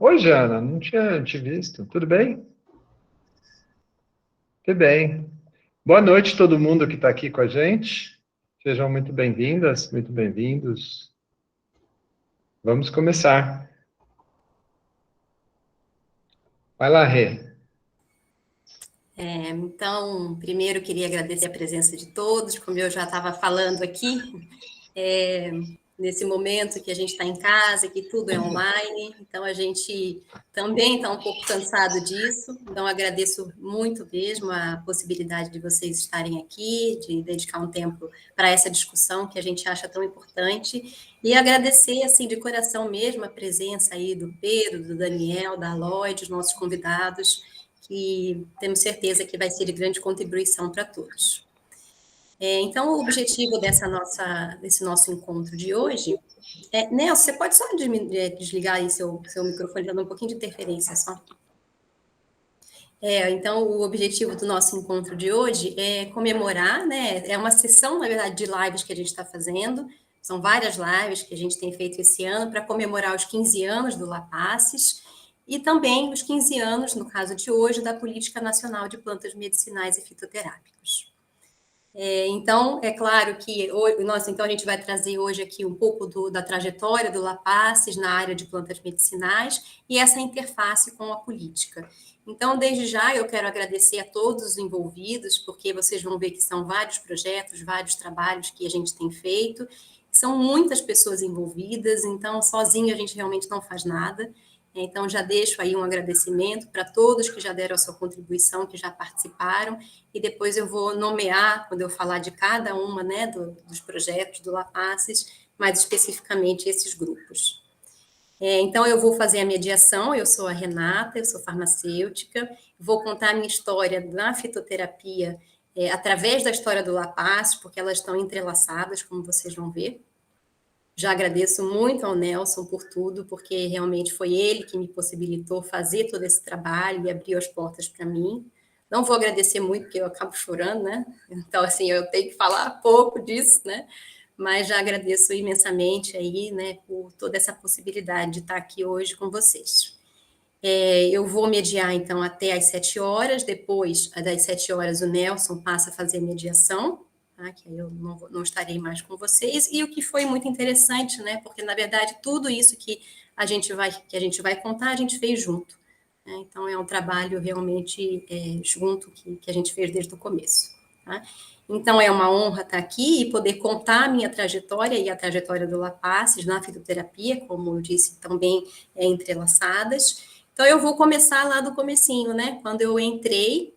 Oi, Jana, não tinha te visto. Tudo bem? Tudo bem. Boa noite, todo mundo que está aqui com a gente. Sejam muito bem-vindas, muito bem-vindos. Vamos começar. Vai lá, Rê. Então, primeiro queria agradecer a presença de todos, como eu já estava falando aqui, nesse momento que a gente está em casa, que tudo é online, então a gente também está um pouco cansado disso, então agradeço muito mesmo a possibilidade de vocês estarem aqui, de dedicar um tempo para essa discussão que a gente acha tão importante, e agradecer, assim, de coração mesmo, a presença aí do Pedro, do Daniel, da Aloy, dos nossos convidados, que temos certeza que vai ser de grande contribuição para todos. Então, o objetivo desse nosso encontro de hoje Nelson, você pode só desligar aí seu microfone, dando um pouquinho de interferência só. Então, o objetivo do nosso encontro de hoje é comemorar, né? É uma sessão, na verdade, de lives que a gente está fazendo. São várias lives que a gente tem feito esse ano para comemorar os 15 anos do LAPACES e também os 15 anos, no caso de hoje, da Política Nacional de Plantas Medicinais e Fitoterápicos. Então, é claro que então a gente vai trazer hoje aqui um pouco da trajetória do LAPACES na área de plantas medicinais e essa interface com a política. Então, desde já, eu quero agradecer a todos os envolvidos, porque vocês vão ver que são vários projetos, vários trabalhos que a gente tem feito, são muitas pessoas envolvidas, então, sozinho a gente realmente não faz nada. Então, já deixo aí um agradecimento para todos que já deram a sua contribuição, que já participaram, e depois eu vou nomear, quando eu falar de cada uma, né, dos projetos do LAPACES, mais especificamente esses grupos. Então, eu vou fazer a mediação, eu sou a Renata, eu sou farmacêutica, vou contar a minha história na fitoterapia através da história do LAPACES, porque elas estão entrelaçadas, como vocês vão ver. Já agradeço muito ao Nelson por tudo, porque realmente foi ele que me possibilitou fazer todo esse trabalho e abriu as portas para mim. Não vou agradecer muito, porque eu acabo chorando, né? Então, assim, eu tenho que falar pouco disso, né? Mas já agradeço imensamente aí, né, por toda essa possibilidade de estar aqui hoje com vocês. Eu vou mediar, então, até às 7 horas, depois, das 7 horas, o Nelson passa a fazer mediação, tá? Que aí eu não estarei mais com vocês, e o que foi muito interessante, né, porque, na verdade, tudo isso que a gente vai contar, a gente fez junto, né? Então, é um trabalho realmente junto que a gente fez desde o começo, tá? Então, é uma honra estar aqui e poder contar a minha trajetória e a trajetória do LAPACES na fitoterapia, como eu disse, também entrelaçadas. Então, eu vou começar lá do comecinho, né? Quando eu entrei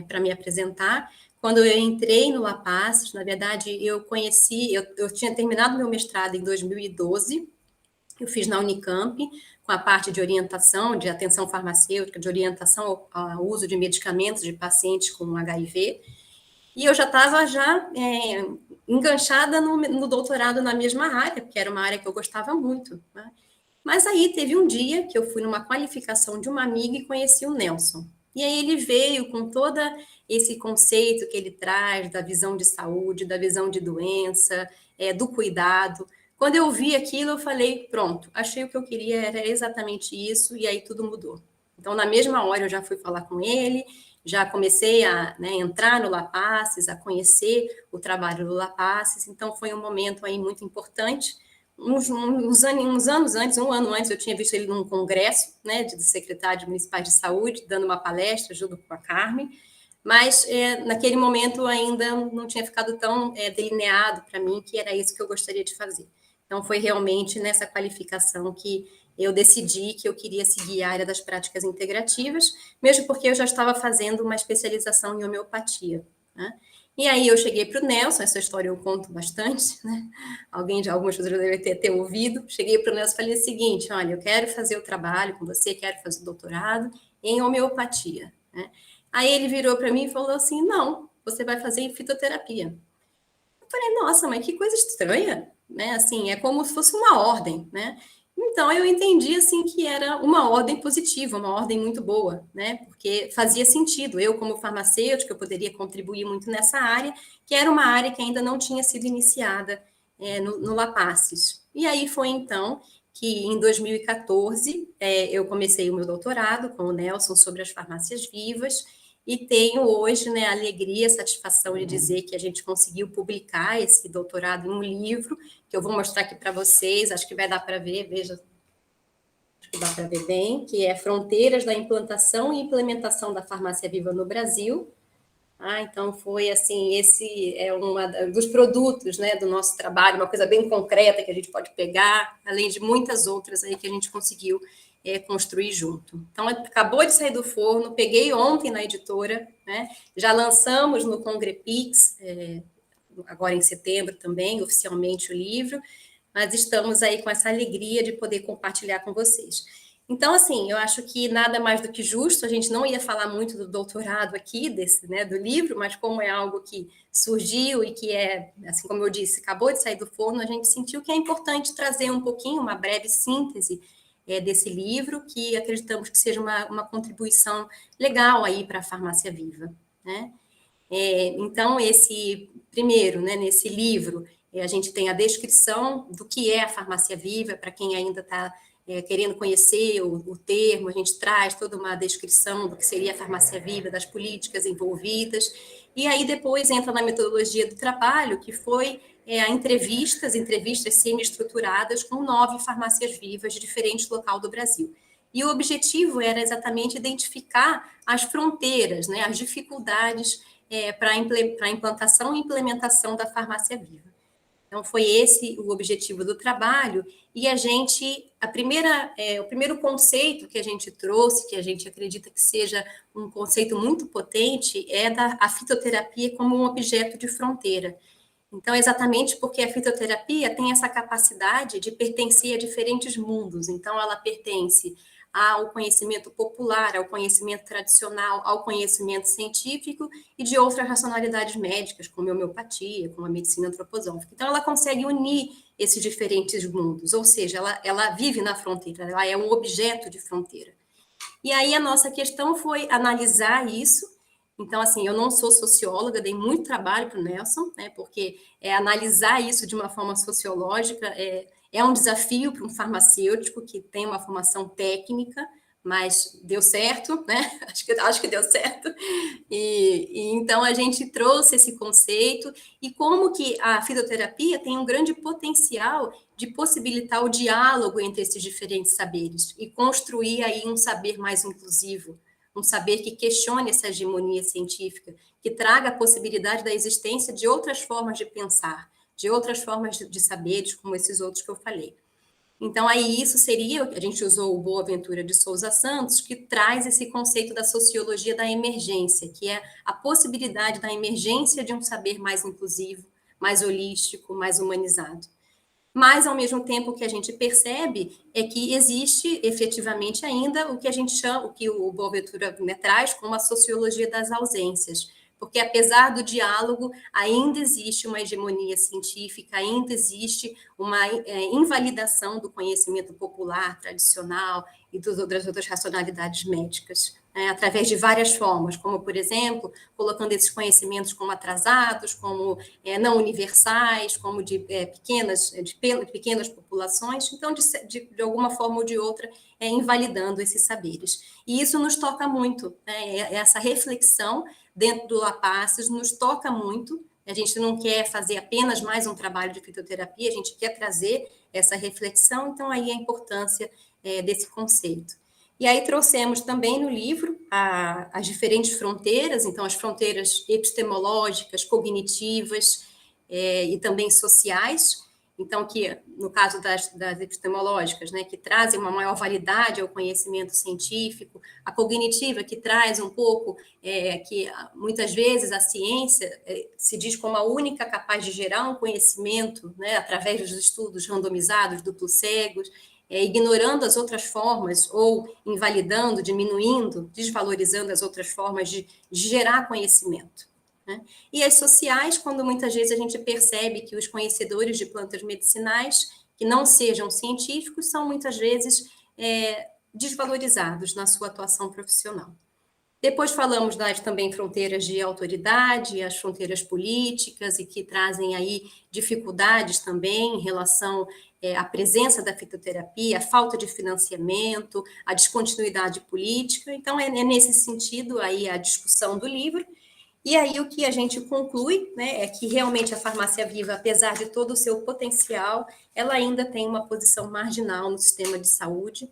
para me apresentar, quando eu entrei no LAPACES, na verdade, eu tinha terminado meu mestrado em 2012, eu fiz na Unicamp, com a parte de orientação, de atenção farmacêutica, de orientação ao uso de medicamentos de pacientes com HIV, e eu já estava enganchada no doutorado na mesma área, porque era uma área que eu gostava muito, né? Mas aí teve um dia que eu fui numa qualificação de uma amiga e conheci o Nelson. E aí ele veio com todo esse conceito que ele traz da visão de saúde, da visão de doença, do cuidado. Quando eu vi aquilo, eu falei, pronto, achei o que eu queria, era exatamente isso, e aí tudo mudou. Então, na mesma hora, eu já fui falar com ele, já comecei a entrar no LAPACES, a conhecer o trabalho do LAPACES, então foi um momento aí muito importante. Uns anos antes, um ano antes, eu tinha visto ele num congresso, né, de secretários municipais de saúde, dando uma palestra junto com a Carmen, mas naquele momento ainda não tinha ficado tão delineado para mim que era isso que eu gostaria de fazer. Então, foi realmente nessa qualificação que eu decidi que eu queria seguir a área das práticas integrativas, mesmo porque eu já estava fazendo uma especialização em homeopatia, né? E aí eu cheguei para o Nelson, essa história eu conto bastante, né? Algumas pessoas já devem ter ouvido. Cheguei para o Nelson e falei o seguinte: olha, eu quero fazer o trabalho com você, quero fazer o doutorado em homeopatia, né? Aí ele virou para mim e falou assim: não, você vai fazer fitoterapia. Eu falei, nossa, mas que coisa estranha, né? Assim, é como se fosse uma ordem, né? Então eu entendi assim que era uma ordem positiva, uma ordem muito boa, né? Porque fazia sentido. Eu, como farmacêutica, eu poderia contribuir muito nessa área, que era uma área que ainda não tinha sido iniciada no LAPACES. E aí foi então que em 2014 eu comecei o meu doutorado com o Nelson sobre as farmácias vivas, e tenho hoje, né, a alegria, a satisfação de dizer que a gente conseguiu publicar esse doutorado em um livro, que eu vou mostrar aqui para vocês, acho que vai dar para ver, veja, acho que dá para ver bem, que é Fronteiras da Implantação e Implementação da Farmácia Viva no Brasil. Então foi assim, esse é um dos produtos, né, do nosso trabalho, uma coisa bem concreta que a gente pode pegar, além de muitas outras aí que a gente conseguiu construir junto. Então, acabou de sair do forno, peguei ontem na editora, né, já lançamos no Congrepix, agora em setembro também, oficialmente o livro, mas estamos aí com essa alegria de poder compartilhar com vocês. Então, assim, eu acho que nada mais do que justo, a gente não ia falar muito do doutorado aqui, do livro, mas como é algo que surgiu e que assim como eu disse, acabou de sair do forno, a gente sentiu que é importante trazer um pouquinho, uma breve síntese desse livro, que acreditamos que seja uma contribuição legal aí para a Farmácia Viva, né? Então, primeiro, né, nesse livro, a gente tem a descrição do que é a farmácia viva, para quem ainda está querendo conhecer o termo, a gente traz toda uma descrição do que seria a farmácia viva, das políticas envolvidas, e aí depois entra na metodologia do trabalho, que foi entrevistas semi-estruturadas com 9 farmácias vivas de diferentes locais do Brasil. E o objetivo era exatamente identificar as fronteiras, né, as dificuldades para a implantação e implementação da farmácia viva. Então, foi esse o objetivo do trabalho, e o primeiro conceito que a gente trouxe, que a gente acredita que seja um conceito muito potente, é a fitoterapia como um objeto de fronteira. Então, exatamente porque a fitoterapia tem essa capacidade de pertencer a diferentes mundos. Então, ela pertence ao conhecimento popular, ao conhecimento tradicional, ao conhecimento científico e de outras racionalidades médicas, como a homeopatia, como a medicina antroposófica. Então, ela consegue unir esses diferentes mundos, ou seja, ela vive na fronteira, ela é um objeto de fronteira. E aí a nossa questão foi analisar isso. Então, assim, eu não sou socióloga, dei muito trabalho para o Nelson, né, porque analisar isso de uma forma sociológica é um desafio para um farmacêutico que tem uma formação técnica, mas deu certo, né? Acho que deu certo. E então a gente trouxe esse conceito e como que a fitoterapia tem um grande potencial de possibilitar o diálogo entre esses diferentes saberes e construir aí um saber mais inclusivo, um saber que questione essa hegemonia científica, que traga a possibilidade da existência de outras formas de pensar, de outras formas de saberes, como esses outros que eu falei. Então, aí isso seria, a gente usou o Boaventura de Souza Santos, que traz esse conceito da sociologia da emergência, que é a possibilidade da emergência de um saber mais inclusivo, mais holístico, mais humanizado. Mas, ao mesmo tempo, o que a gente percebe é que existe, efetivamente, ainda o que a gente chama, o que o Boaventura, né, traz como a sociologia das ausências, porque, apesar do diálogo, ainda existe uma hegemonia científica, ainda existe uma invalidação do conhecimento popular, tradicional e das outras racionalidades médicas, né, através de várias formas, como, por exemplo, colocando esses conhecimentos como atrasados, como não universais, como de pequenas populações, então, de alguma forma ou de outra, invalidando esses saberes. E isso nos toca muito, né, essa reflexão dentro do LAPACES nos toca muito. A gente não quer fazer apenas mais um trabalho de fitoterapia, a gente quer trazer essa reflexão, então aí a importância desse conceito. E aí trouxemos também no livro as diferentes fronteiras, então as fronteiras epistemológicas, cognitivas e também sociais, então que no caso das epistemológicas, né, que trazem uma maior validade ao conhecimento científico, a cognitiva que traz um pouco que muitas vezes a ciência se diz como a única capaz de gerar um conhecimento, né, através dos estudos randomizados, duplos cegos, ignorando as outras formas ou invalidando, diminuindo, desvalorizando as outras formas de gerar conhecimento, né? E as sociais, quando muitas vezes a gente percebe que os conhecedores de plantas medicinais, que não sejam científicos, são muitas vezes desvalorizados na sua atuação profissional. Depois falamos das também fronteiras de autoridade, as fronteiras políticas, e que trazem aí dificuldades também em relação à presença da fitoterapia, a falta de financiamento, a descontinuidade política. Então, é nesse sentido aí a discussão do livro. E aí o que a gente conclui, né, é que realmente a farmácia viva, apesar de todo o seu potencial, ela ainda tem uma posição marginal no sistema de saúde,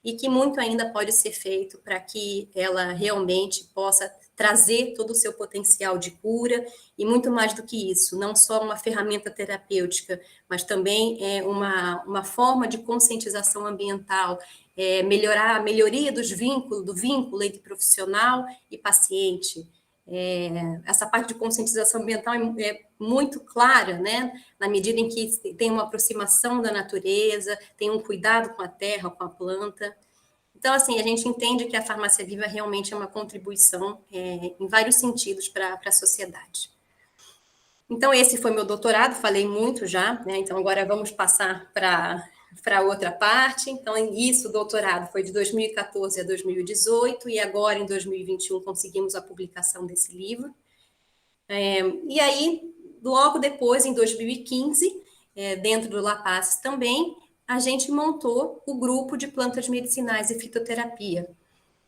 e que muito ainda pode ser feito para que ela realmente possa trazer todo o seu potencial de cura, e muito mais do que isso, não só uma ferramenta terapêutica, mas também uma forma de conscientização ambiental, melhorar a melhoria do vínculo entre profissional e paciente. Essa parte de conscientização ambiental é muito clara, né? Na medida em que tem uma aproximação da natureza, tem um cuidado com a terra, com a planta. Então, assim, a gente entende que a farmácia viva realmente é uma contribuição em vários sentidos para a sociedade. Então, esse foi meu doutorado, falei muito já, né? Então, agora vamos passar para outra parte. Então, isso, o doutorado foi de 2014 a 2018, e agora, em 2021, conseguimos a publicação desse livro. E aí, logo depois, em 2015, dentro do La Paz também, a gente montou o grupo de plantas medicinais e fitoterapia.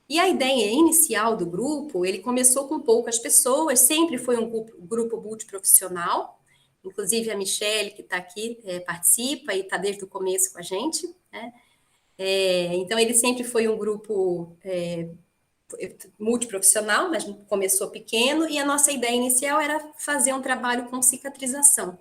E a ideia inicial do grupo, ele começou com poucas pessoas, sempre foi um grupo multiprofissional, inclusive a Michele, que está aqui, participa e está desde o começo com a gente, né? Então, ele sempre foi um grupo multiprofissional, mas começou pequeno, e a nossa ideia inicial era fazer um trabalho com cicatrização.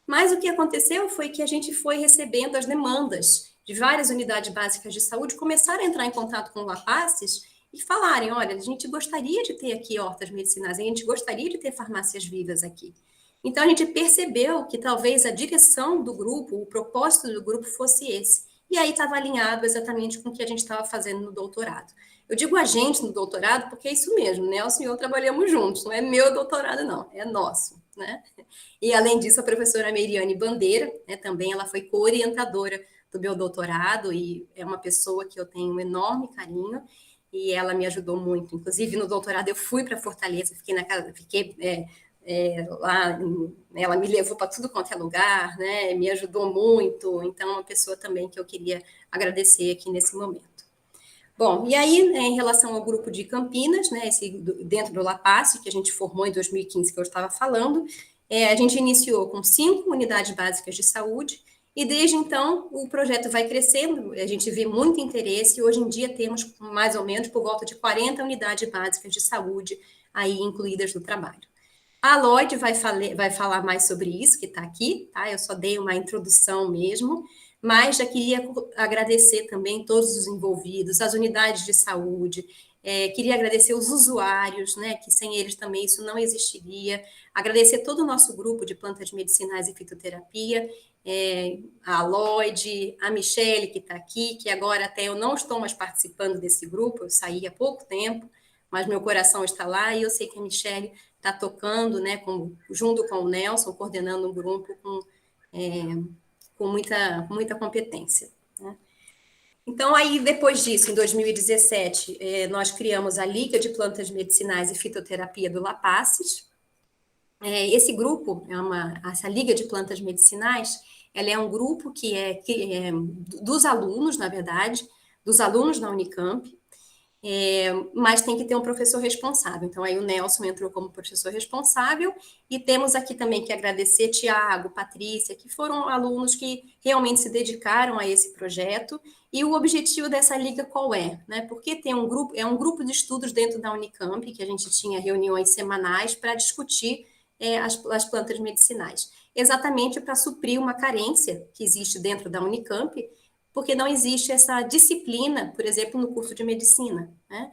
Mas o que aconteceu foi que a gente foi recebendo as demandas de várias unidades básicas de saúde, começaram a entrar em contato com o LAPACES e falarem, olha, a gente gostaria de ter aqui hortas medicinais, a gente gostaria de ter farmácias vivas aqui. Então, a gente percebeu que talvez a direção do grupo, o propósito do grupo fosse esse. E aí estava alinhado exatamente com o que a gente estava fazendo no doutorado. Eu digo a gente no doutorado porque é isso mesmo, Nelson e eu trabalhamos juntos, não é meu doutorado não, é nosso, né? E, além disso, a professora Meiriane Bandeira, né, também ela foi co-orientadora do meu doutorado, e é uma pessoa que eu tenho um enorme carinho, e ela me ajudou muito. Inclusive, no doutorado, eu fui para Fortaleza, fiquei na casa, lá, ela me levou para tudo quanto é lugar, né, me ajudou muito, então, é uma pessoa também que eu queria agradecer aqui nesse momento. Bom, e aí, em relação ao grupo de Campinas, né, dentro do LAPACE, que a gente formou em 2015, que eu estava falando, a gente iniciou com 5 unidades básicas de saúde, e desde então o projeto vai crescendo, a gente vê muito interesse, e hoje em dia temos mais ou menos por volta de 40 unidades básicas de saúde aí incluídas no trabalho. A Lloyd vai falar mais sobre isso, que está aqui, tá? Eu só dei uma introdução mesmo, mas já queria agradecer também todos os envolvidos, as unidades de saúde, queria agradecer os usuários, né, que sem eles também isso não existiria, agradecer todo o nosso grupo de plantas medicinais e fitoterapia, a Lloyd, a Michele, que está aqui, que agora até eu não estou mais participando desse grupo, eu saí há pouco tempo, mas meu coração está lá, e eu sei que a Michele está tocando, né, junto com o Nelson, coordenando um grupo com muita competência, né? Então, aí, depois disso, em 2017, nós criamos a Liga de Plantas Medicinais e Fitoterapia do LAPACES. Esse grupo, essa Liga de Plantas Medicinais, ela é um grupo que é dos alunos, na verdade, dos alunos da Unicamp, mas tem que ter um professor responsável. Então, aí o Nelson entrou como professor responsável, e temos aqui também que agradecer Tiago, Patrícia, que foram alunos que realmente se dedicaram a esse projeto. E o objetivo dessa liga qual é? Né? Porque tem um grupo de estudos dentro da Unicamp, que a gente tinha reuniões semanais para discutir as plantas medicinais, exatamente para suprir uma carência que existe dentro da Unicamp, porque não existe essa disciplina, por exemplo, no curso de medicina, né?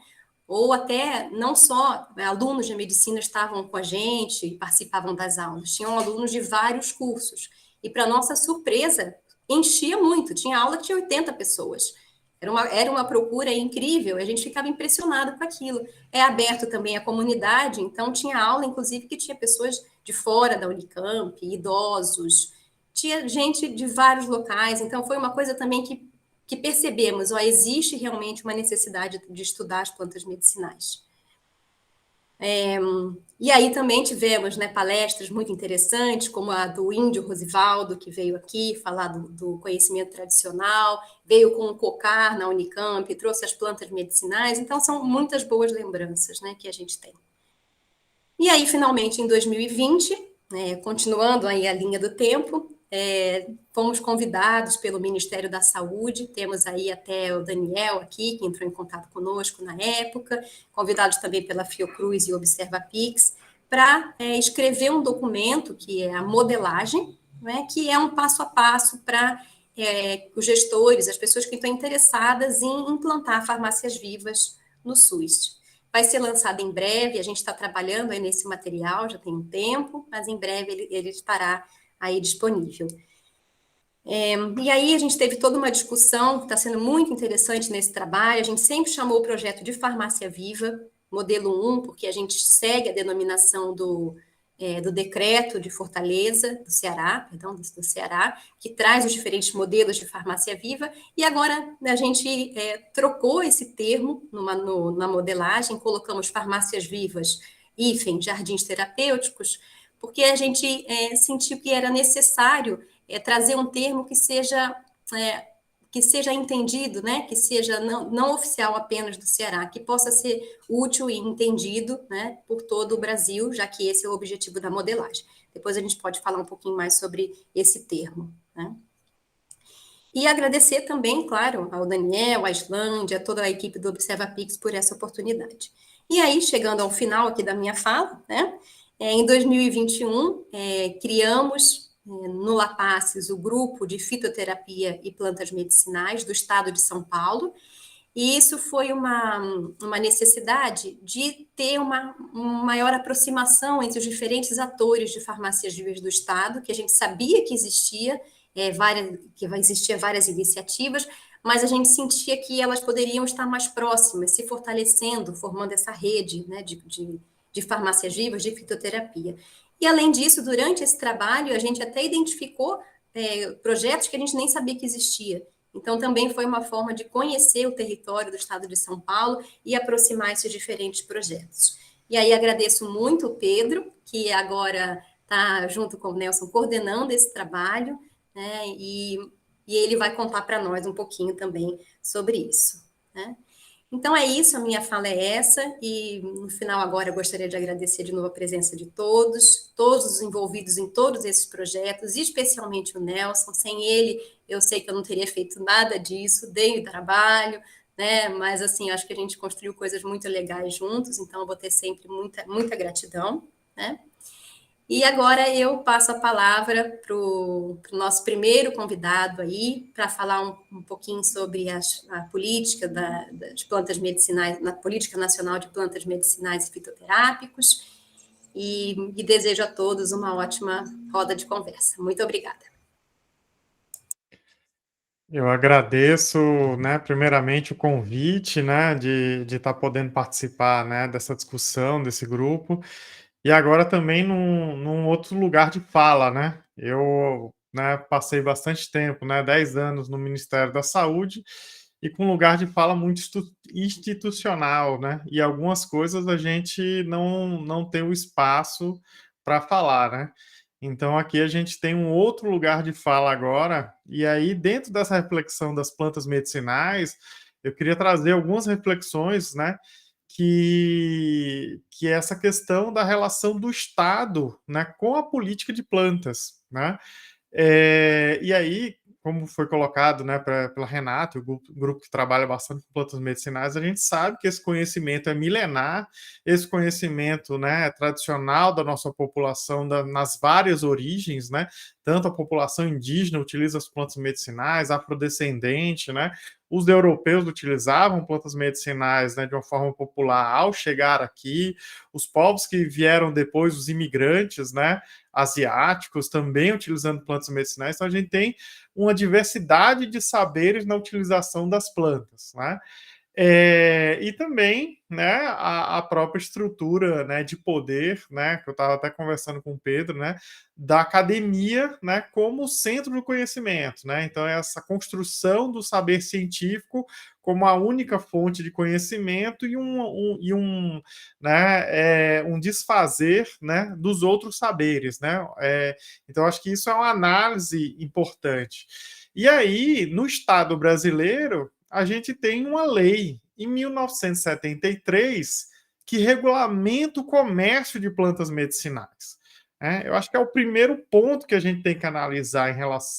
Ou até não só alunos de medicina estavam com a gente e participavam das aulas, tinham alunos de vários cursos. E, para nossa surpresa, enchia muito, tinha aula que tinha 80 pessoas. Era uma procura incrível, a gente ficava impressionado com aquilo. É aberto também à comunidade, então tinha aula, inclusive, que tinha pessoas de fora da Unicamp, idosos, tinha gente de vários locais, então foi uma coisa também que percebemos, existe realmente uma necessidade de estudar as plantas medicinais. E aí também tivemos, né, palestras muito interessantes, como a do Índio Rosivaldo, que veio aqui falar do conhecimento tradicional, veio com o cocar na Unicamp, trouxe as plantas medicinais, então são muitas boas lembranças, né, que a gente tem. E aí, finalmente, em 2020, continuando aí a linha do tempo, fomos convidados pelo Ministério da Saúde, temos aí até o Daniel aqui, que entrou em contato conosco na época, convidados também pela Fiocruz e ObservaPix, para escrever um documento, que é a modelagem, né, que é um passo a passo para os gestores, as pessoas que estão interessadas em implantar farmácias vivas no SUS. Vai ser lançado em breve, a gente está trabalhando aí nesse material, já tem um tempo, mas em breve ele estará aí disponível. E aí a gente teve toda uma discussão que está sendo muito interessante nesse trabalho, a gente sempre chamou o projeto de Farmácia Viva, modelo 1, porque a gente segue a denominação do decreto de Fortaleza, do Ceará, que traz os diferentes modelos de farmácia viva, e agora a gente trocou esse termo na modelagem, colocamos farmácias vivas, jardins terapêuticos, porque a gente sentiu que era necessário trazer um termo que seja entendido, né, que seja não oficial apenas do Ceará, que possa ser útil e entendido, né, por todo o Brasil, já que esse é o objetivo da modelagem. Depois a gente pode falar um pouquinho mais sobre esse termo, né? E agradecer também, claro, ao Daniel, à Islândia, a toda a equipe do ObservaPix por essa oportunidade. E aí, chegando ao final aqui da minha fala, né, em 2021, criamos no LAPACES o grupo de fitoterapia e plantas medicinais do estado de São Paulo, e isso foi uma necessidade de ter uma maior aproximação entre os diferentes atores de farmácias vivas do estado, que a gente sabia que existia várias iniciativas, mas a gente sentia que elas poderiam estar mais próximas, se fortalecendo, formando essa rede, né, de farmácias vivas, de fitoterapia. E, além disso, durante esse trabalho, a gente até identificou projetos que a gente nem sabia que existia. Então, também foi uma forma de conhecer o território do estado de São Paulo e aproximar esses diferentes projetos. E aí, agradeço muito o Pedro, que agora está, junto com o Nelson, coordenando esse trabalho, né, e ele vai contar para nós um pouquinho também sobre isso, né? Então é isso, a minha fala é essa, e no final agora eu gostaria de agradecer de novo a presença de todos os envolvidos em todos esses projetos, especialmente o Nelson. Sem ele, eu sei que eu não teria feito nada disso, dei o trabalho, né? Mas assim, eu acho que a gente construiu coisas muito legais juntos, então eu vou ter sempre muita gratidão, né? E agora eu passo a palavra para o nosso primeiro convidado aí, para falar um pouquinho sobre a política das plantas medicinais, na Política Nacional de Plantas Medicinais e Fitoterápicos, e desejo a todos uma ótima roda de conversa. Muito obrigada. Eu agradeço, né, primeiramente o convite, né, de estar podendo participar, né, dessa discussão, desse grupo, e agora também num outro lugar de fala, né? Eu, né, passei bastante tempo, né, 10 anos no Ministério da Saúde e com um lugar de fala muito institucional, né? E algumas coisas a gente não tem o espaço para falar, né? Então aqui a gente tem um outro lugar de fala agora, e aí dentro dessa reflexão das plantas medicinais, eu queria trazer algumas reflexões, né? Que é essa questão da relação do Estado, né, com a política de plantas, né? E aí, como foi colocado, né, pela Renata, o grupo que trabalha bastante com plantas medicinais, a gente sabe que esse conhecimento é milenar, esse conhecimento, né, tradicional da nossa população, nas várias origens, né, tanto a população indígena utiliza as plantas medicinais, afrodescendente, né, os europeus utilizavam plantas medicinais, né, de uma forma popular ao chegar aqui, os povos que vieram depois, os imigrantes, né, asiáticos, também utilizando plantas medicinais. Então a gente tem uma diversidade de saberes na utilização das plantas, né? E também, né, a própria estrutura, né, de poder, né, que eu estava até conversando com o Pedro, né, da academia, né, como centro do conhecimento, né? Então, essa construção do saber científico como a única fonte de conhecimento e um desfazer, né, dos outros saberes, né? Então, acho que isso é uma análise importante. E aí, no Estado brasileiro, a gente tem uma lei, em 1973, que regulamenta o comércio de plantas medicinais. Eu acho que é o primeiro ponto que a gente tem que analisar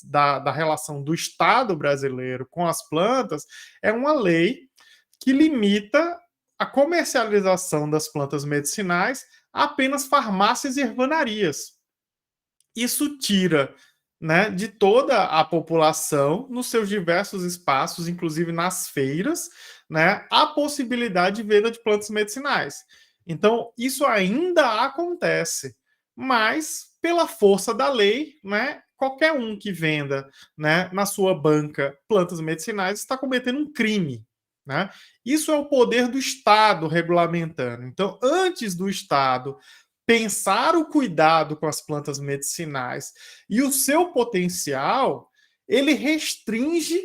da relação do Estado brasileiro com as plantas, é uma lei que limita a comercialização das plantas medicinais a apenas farmácias e ervanarias. Isso tira, né, de toda a população, nos seus diversos espaços, inclusive nas feiras, né, a possibilidade de venda de plantas medicinais. Então, isso ainda acontece, mas pela força da lei, né, qualquer um que venda, né, na sua banca plantas medicinais está cometendo um crime. Né? Isso é o poder do Estado regulamentando. Então, antes do Estado pensar o cuidado com as plantas medicinais e o seu potencial, ele restringe,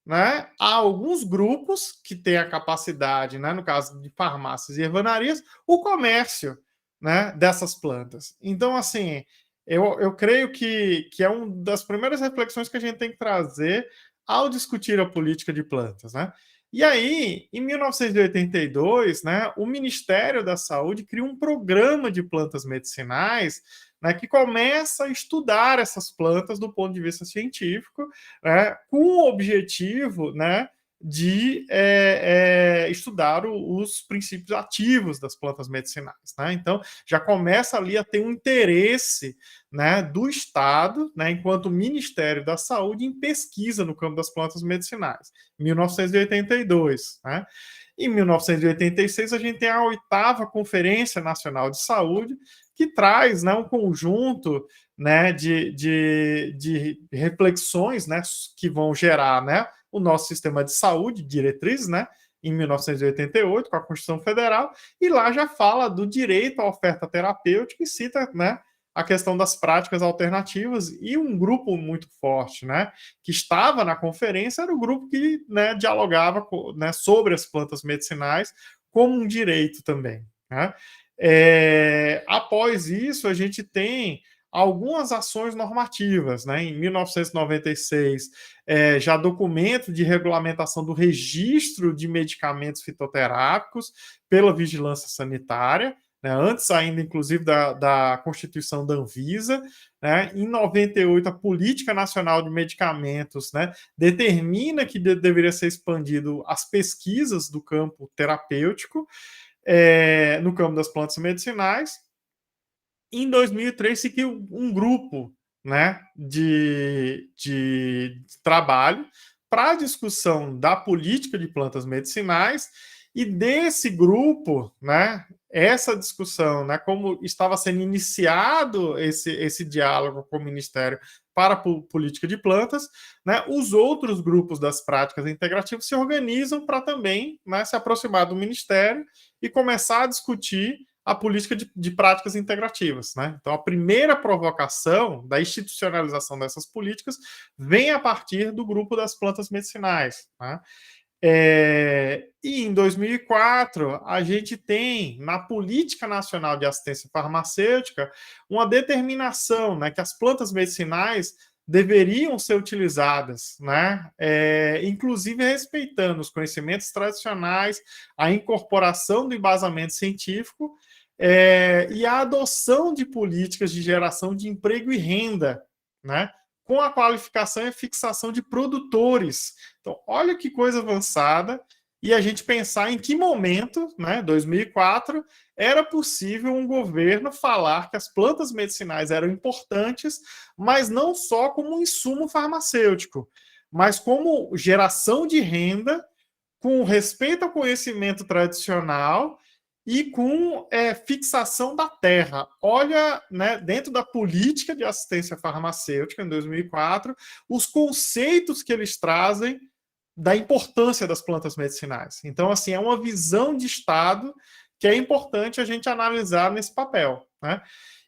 né, a alguns grupos que têm a capacidade, né, no caso de farmácias e ervanarias, o comércio, né, dessas plantas. Então, assim, eu creio que é uma das primeiras reflexões que a gente tem que trazer ao discutir a política de plantas, né? E aí, em 1982, né, o Ministério da Saúde cria um programa de plantas medicinais, né, que começa a estudar essas plantas do ponto de vista científico, né, com o objetivo, né, de estudar os princípios ativos das plantas medicinais. Né? Então, já começa ali a ter um interesse, né, do Estado, né, enquanto Ministério da Saúde, em pesquisa no campo das plantas medicinais. 1982. Né? Em 1986, a gente tem a 8ª Conferência Nacional de Saúde, que traz, né, um conjunto, né, de reflexões, né, que vão gerar, né, o nosso sistema de saúde, diretrizes, né, em 1988, com a Constituição Federal, e lá já fala do direito à oferta terapêutica e cita, né, a questão das práticas alternativas, e um grupo muito forte, né, que estava na conferência, era o grupo que, né, dialogava, né, sobre as plantas medicinais como um direito também. Né? Após isso, a gente tem algumas ações normativas. Né? Em 1996, já documento de regulamentação do registro de medicamentos fitoterápicos pela vigilância sanitária, né, antes ainda, inclusive, da constituição da Anvisa. Né, em 98, a Política Nacional de Medicamentos, né, determina que deveria ser expandido as pesquisas do campo terapêutico, no campo das plantas medicinais. Em 2003, se criou um grupo, né, de trabalho para a discussão da política de plantas medicinais, e desse grupo, né, essa discussão, né, como estava sendo iniciado esse diálogo com o Ministério para a política de plantas, né, os outros grupos das práticas integrativas se organizam para também, né, se aproximar do Ministério e começar a discutir a política de práticas integrativas. Né? Então, a primeira provocação da institucionalização dessas políticas vem a partir do grupo das plantas medicinais. Né? E em 2004, a gente tem, na Política Nacional de Assistência Farmacêutica, uma determinação, né, que as plantas medicinais deveriam ser utilizadas, né, inclusive respeitando os conhecimentos tradicionais, a incorporação do embasamento científico, e a adoção de políticas de geração de emprego e renda, né, com a qualificação e fixação de produtores. Então, olha que coisa avançada, e a gente pensar em que momento, né, 2004, era possível um governo falar que as plantas medicinais eram importantes, mas não só como um insumo farmacêutico, mas como geração de renda, com respeito ao conhecimento tradicional e com fixação da terra. Olha, né, dentro da política de assistência farmacêutica, em 2004, os conceitos que eles trazem da importância das plantas medicinais. Então, assim, é uma visão de Estado que é importante a gente analisar nesse papel, né?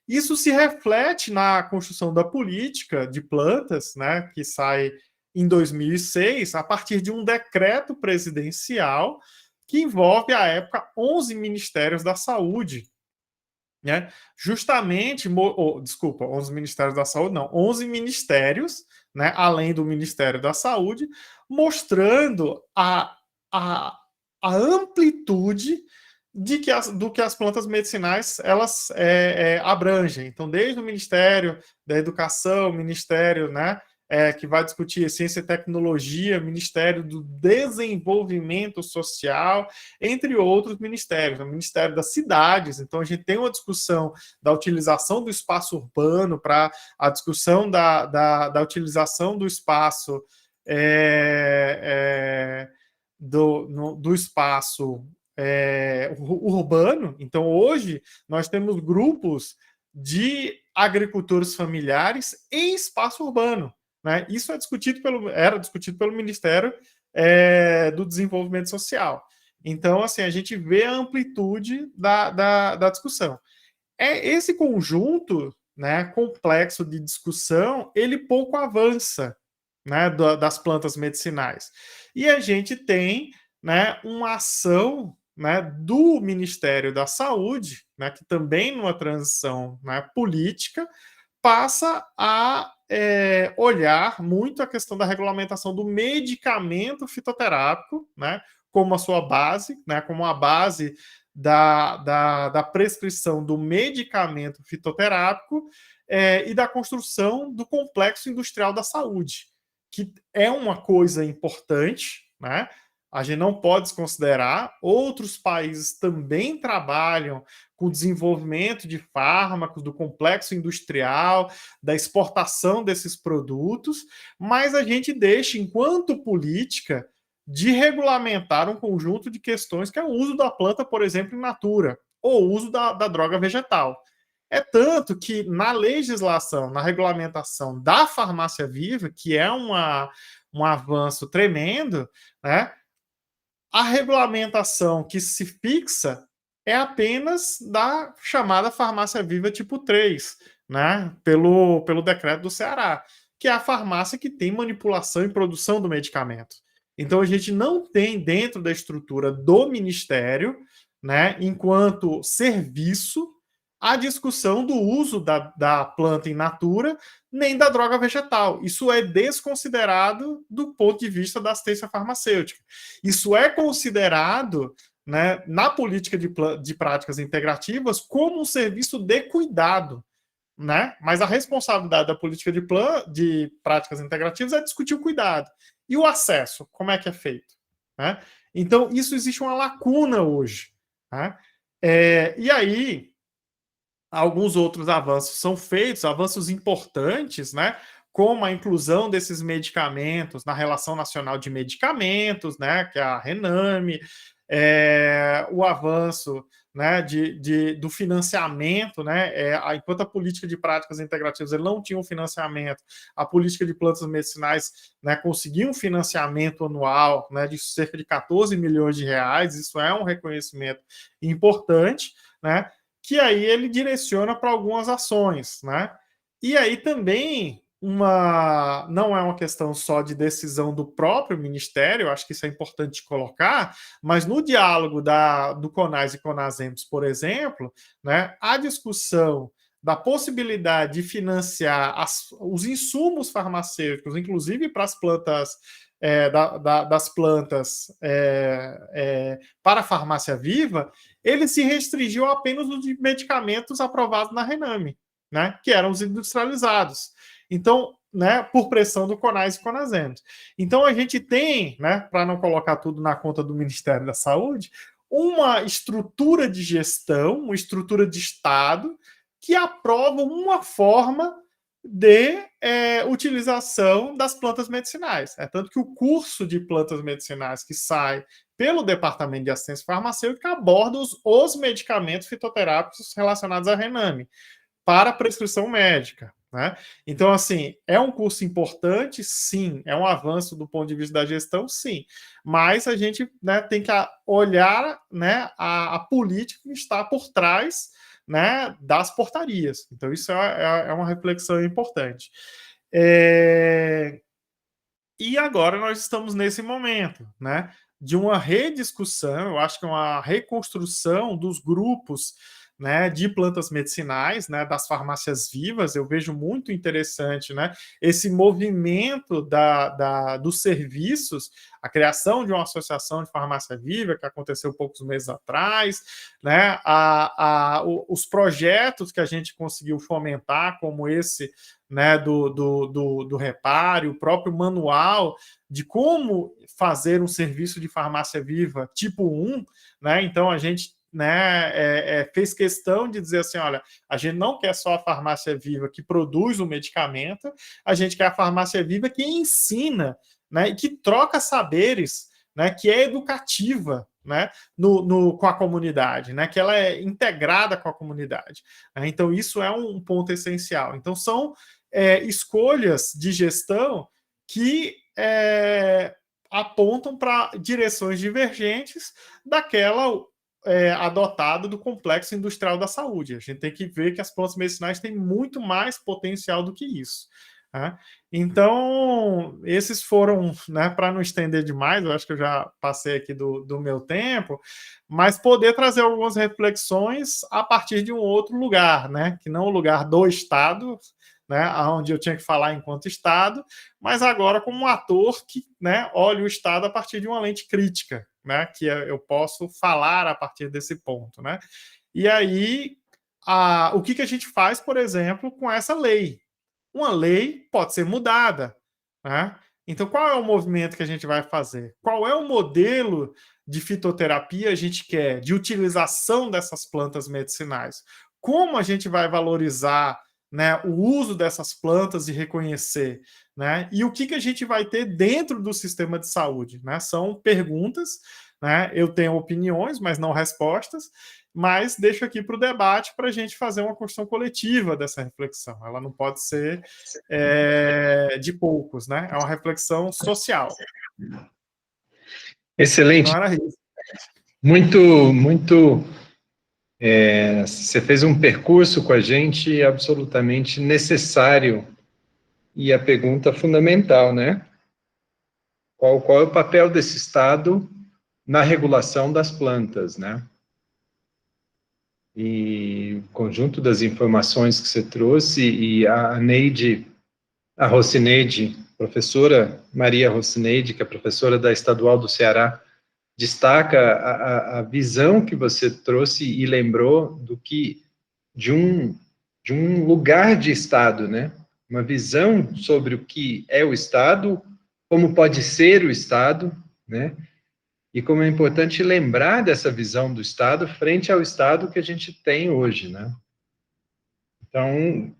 Isso se reflete na construção da política de plantas, né, que sai em 2006, a partir de um decreto presidencial que envolve, à época, 11 ministérios da saúde, né? Justamente, 11 ministérios da saúde, não, 11 ministérios, né, além do Ministério da Saúde, mostrando a amplitude do que as plantas medicinais elas abrangem. Então, desde o Ministério da Educação, Ministério, né, que vai discutir ciência e tecnologia, Ministério do Desenvolvimento Social, entre outros ministérios, o Ministério das Cidades. Então, a gente tem uma discussão da utilização do espaço urbano, para a discussão da utilização do espaço do espaço urbano. Então, hoje, nós temos grupos de agricultores familiares em espaço urbano, né? Isso era discutido pelo Ministério do Desenvolvimento Social. Então, assim, a gente vê a amplitude da discussão. Esse conjunto, né, complexo de discussão, ele pouco avança, né, das plantas medicinais. E a gente tem, né, uma ação, né, do Ministério da Saúde, né, que também numa transição, né, política, passa a olhar muito a questão da regulamentação do medicamento fitoterápico, né, como a sua base, né, como a base da prescrição do medicamento fitoterápico e da construção do complexo industrial da saúde, que é uma coisa importante, né? A gente não pode desconsiderar. Outros países também trabalham com o desenvolvimento de fármacos, do complexo industrial, da exportação desses produtos, mas a gente deixa, enquanto política, de regulamentar um conjunto de questões que é o uso da planta, por exemplo, in natura, ou o uso da droga vegetal. É tanto que na legislação, na regulamentação da farmácia viva, que é um avanço tremendo, né? A regulamentação que se fixa é apenas da chamada farmácia viva tipo 3, né? Pelo decreto do Ceará, que é a farmácia que tem manipulação e produção do medicamento. Então, a gente não tem dentro da estrutura do Ministério, né, enquanto serviço, a discussão do uso da planta in natura, nem da droga vegetal. Isso é desconsiderado do ponto de vista da assistência farmacêutica. Isso é considerado, né, na política de práticas integrativas como um serviço de cuidado, né? Mas a responsabilidade da política de práticas integrativas é discutir o cuidado. E o acesso, como é que é feito? Né? Então, isso existe uma lacuna hoje. Né? E aí, alguns outros avanços são feitos, avanços importantes, né? Como a inclusão desses medicamentos na Relação Nacional de Medicamentos, né? Que é a RENAME, o avanço, né, do financiamento, né, enquanto a política de práticas integrativas ele não tinha um financiamento, a política de plantas medicinais, né, conseguiu um financiamento anual, né, de cerca de 14 milhões de reais, isso é um reconhecimento importante, né, que aí ele direciona para algumas ações, né, e aí também não é uma questão só de decisão do próprio Ministério, acho que isso é importante colocar, mas no diálogo do CONAS e CONASEMPS, por exemplo, né, a discussão da possibilidade de financiar os insumos farmacêuticos, inclusive para as plantas, das plantas para a farmácia viva, ele se restringiu apenas aos medicamentos aprovados na RENAME, né, que eram os industrializados. Então, né, por pressão do CONAS e CONASEMPS. Então, a gente tem, né, para não colocar tudo na conta do Ministério da Saúde, uma estrutura de gestão, uma estrutura de Estado que aprova uma forma de utilização das plantas medicinais. É tanto que o curso de plantas medicinais que sai pelo Departamento de Assistência Farmacêutica aborda os medicamentos fitoterápicos relacionados à RENAME para prescrição médica. né? Então, assim, é um curso importante? Sim. É um avanço do ponto de vista da gestão? Sim. Mas a gente, né, tem que olhar, né, a política que está por trás, né, das portarias. Então, isso é uma reflexão importante. E agora nós estamos nesse momento, né, de uma rediscussão, eu acho que é uma reconstrução dos grupos, né, de plantas medicinais, né, das farmácias vivas. Eu vejo muito interessante, né, esse movimento dos serviços, a criação de uma associação de farmácia viva, que aconteceu poucos meses atrás, né, os projetos que a gente conseguiu fomentar, como esse, né, do reparo, o próprio manual de como fazer um serviço de farmácia viva tipo 1, né? Então a gente, né, fez questão de dizer assim, olha, a gente não quer só a farmácia viva que produz o medicamento, a gente quer a farmácia viva que ensina, né, e que troca saberes, né, que é educativa, né, com a comunidade, né, que ela é integrada com a comunidade. Né? Então isso é um ponto essencial. Então são escolhas de gestão que apontam para direções divergentes daquela adotada do complexo industrial da saúde. A gente tem que ver que as plantas medicinais têm muito mais potencial do que isso. Né? Então, esses foram, né, para não estender demais, eu acho que eu já passei aqui do meu tempo, mas poder trazer algumas reflexões a partir de um outro lugar, né, que não o lugar do Estado, né, onde eu tinha que falar enquanto Estado, mas agora como um ator que, né, olha o Estado a partir de uma lente crítica, né, que eu posso falar a partir desse ponto. Né? E aí, o que a gente faz, por exemplo, com essa lei? Uma lei pode ser mudada. Né? Então, qual é o movimento que a gente vai fazer? Qual é o modelo de fitoterapia a gente quer, de utilização dessas plantas medicinais? Como a gente vai valorizar, né, o uso dessas plantas e reconhecer? Né? E o que a gente vai ter dentro do sistema de saúde? Né? São perguntas, né? Eu tenho opiniões, mas não respostas, mas deixo aqui para o debate para a gente fazer uma construção coletiva dessa reflexão. Ela não pode ser de poucos, né? É uma reflexão social. Excelente. Não era isso. Muito. Você fez um percurso com a gente absolutamente necessário e a pergunta fundamental, né? Qual é o papel desse Estado na regulação das plantas, né? E o conjunto das informações que você trouxe, e a Rocineide, professora Maria Rocineide, que é professora da Estadual do Ceará, destaca a visão que você trouxe e lembrou de um lugar de Estado, né? Uma visão sobre o que é o Estado, como pode ser o Estado, né? E como é importante lembrar dessa visão do Estado frente ao Estado que a gente tem hoje, né? Então,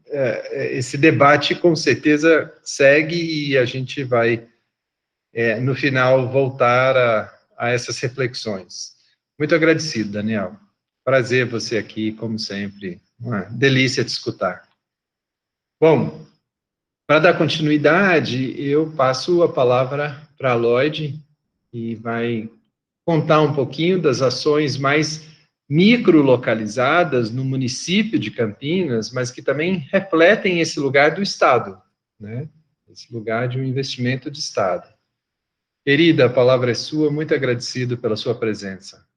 esse debate com certeza segue e a gente vai, no final, voltar a essas reflexões. Muito agradecido, Daniel. Prazer você aqui, como sempre. Uma delícia te escutar. Bom, para dar continuidade, eu passo a palavra para a Lloyd, que vai contar um pouquinho das ações mais micro-localizadas no município de Campinas, mas que também refletem esse lugar do Estado, né? Esse lugar de um investimento de Estado. Querida, a palavra é sua, muito agradecido pela sua presença.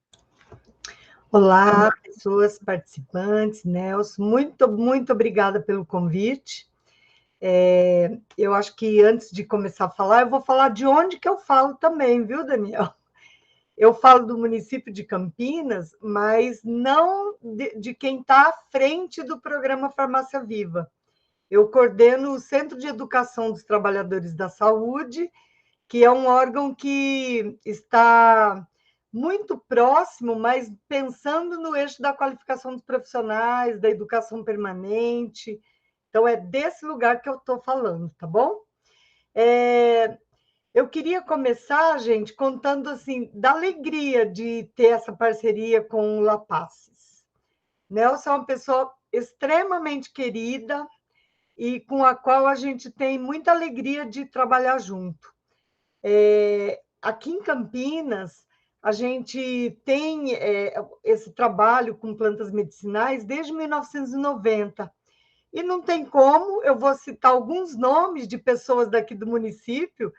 Olá, pessoas participantes, Nelson, muito obrigada pelo convite. Eu acho que antes de começar a falar, eu vou falar de onde que eu falo também, viu, Daniel? Eu falo do município de Campinas, mas não de quem está à frente do programa Farmácia Viva. Eu coordeno o Centro de Educação dos Trabalhadores da Saúde, que é um órgão que está muito próximo, mas pensando no eixo da qualificação dos profissionais, da educação permanente. Então, é desse lugar que eu estou falando, tá bom? Eu queria começar, gente, contando assim da alegria de ter essa parceria com o Lapaces. Nelson é uma pessoa extremamente querida e com a qual a gente tem muita alegria de trabalhar junto. Aqui em Campinas, a gente tem esse trabalho com plantas medicinais desde 1990. E não tem como, eu vou citar alguns nomes de pessoas daqui do município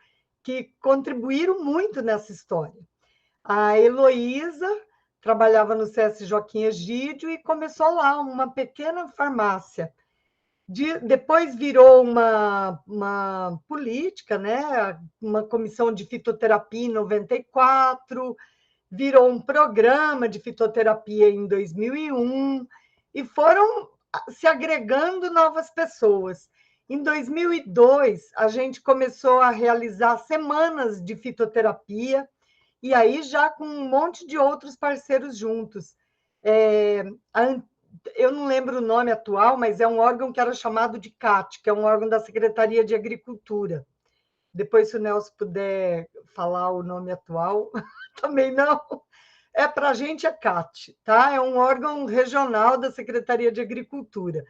que contribuíram muito nessa história. A Heloísa trabalhava no CS Joaquim Egídio e começou lá uma pequena farmácia. Depois virou uma política, né? Uma comissão de fitoterapia em 94, virou um programa de fitoterapia em 2001, e foram se agregando novas pessoas. Em 2002, a gente começou a realizar semanas de fitoterapia, e aí já com um monte de outros parceiros juntos. Eu não lembro o nome atual, mas é um órgão que era chamado de CAT, que é um órgão da Secretaria de Agricultura. Depois, se o Nelson puder falar o nome atual, também não. Para a gente é CAT, tá? É um órgão regional da Secretaria de Agricultura.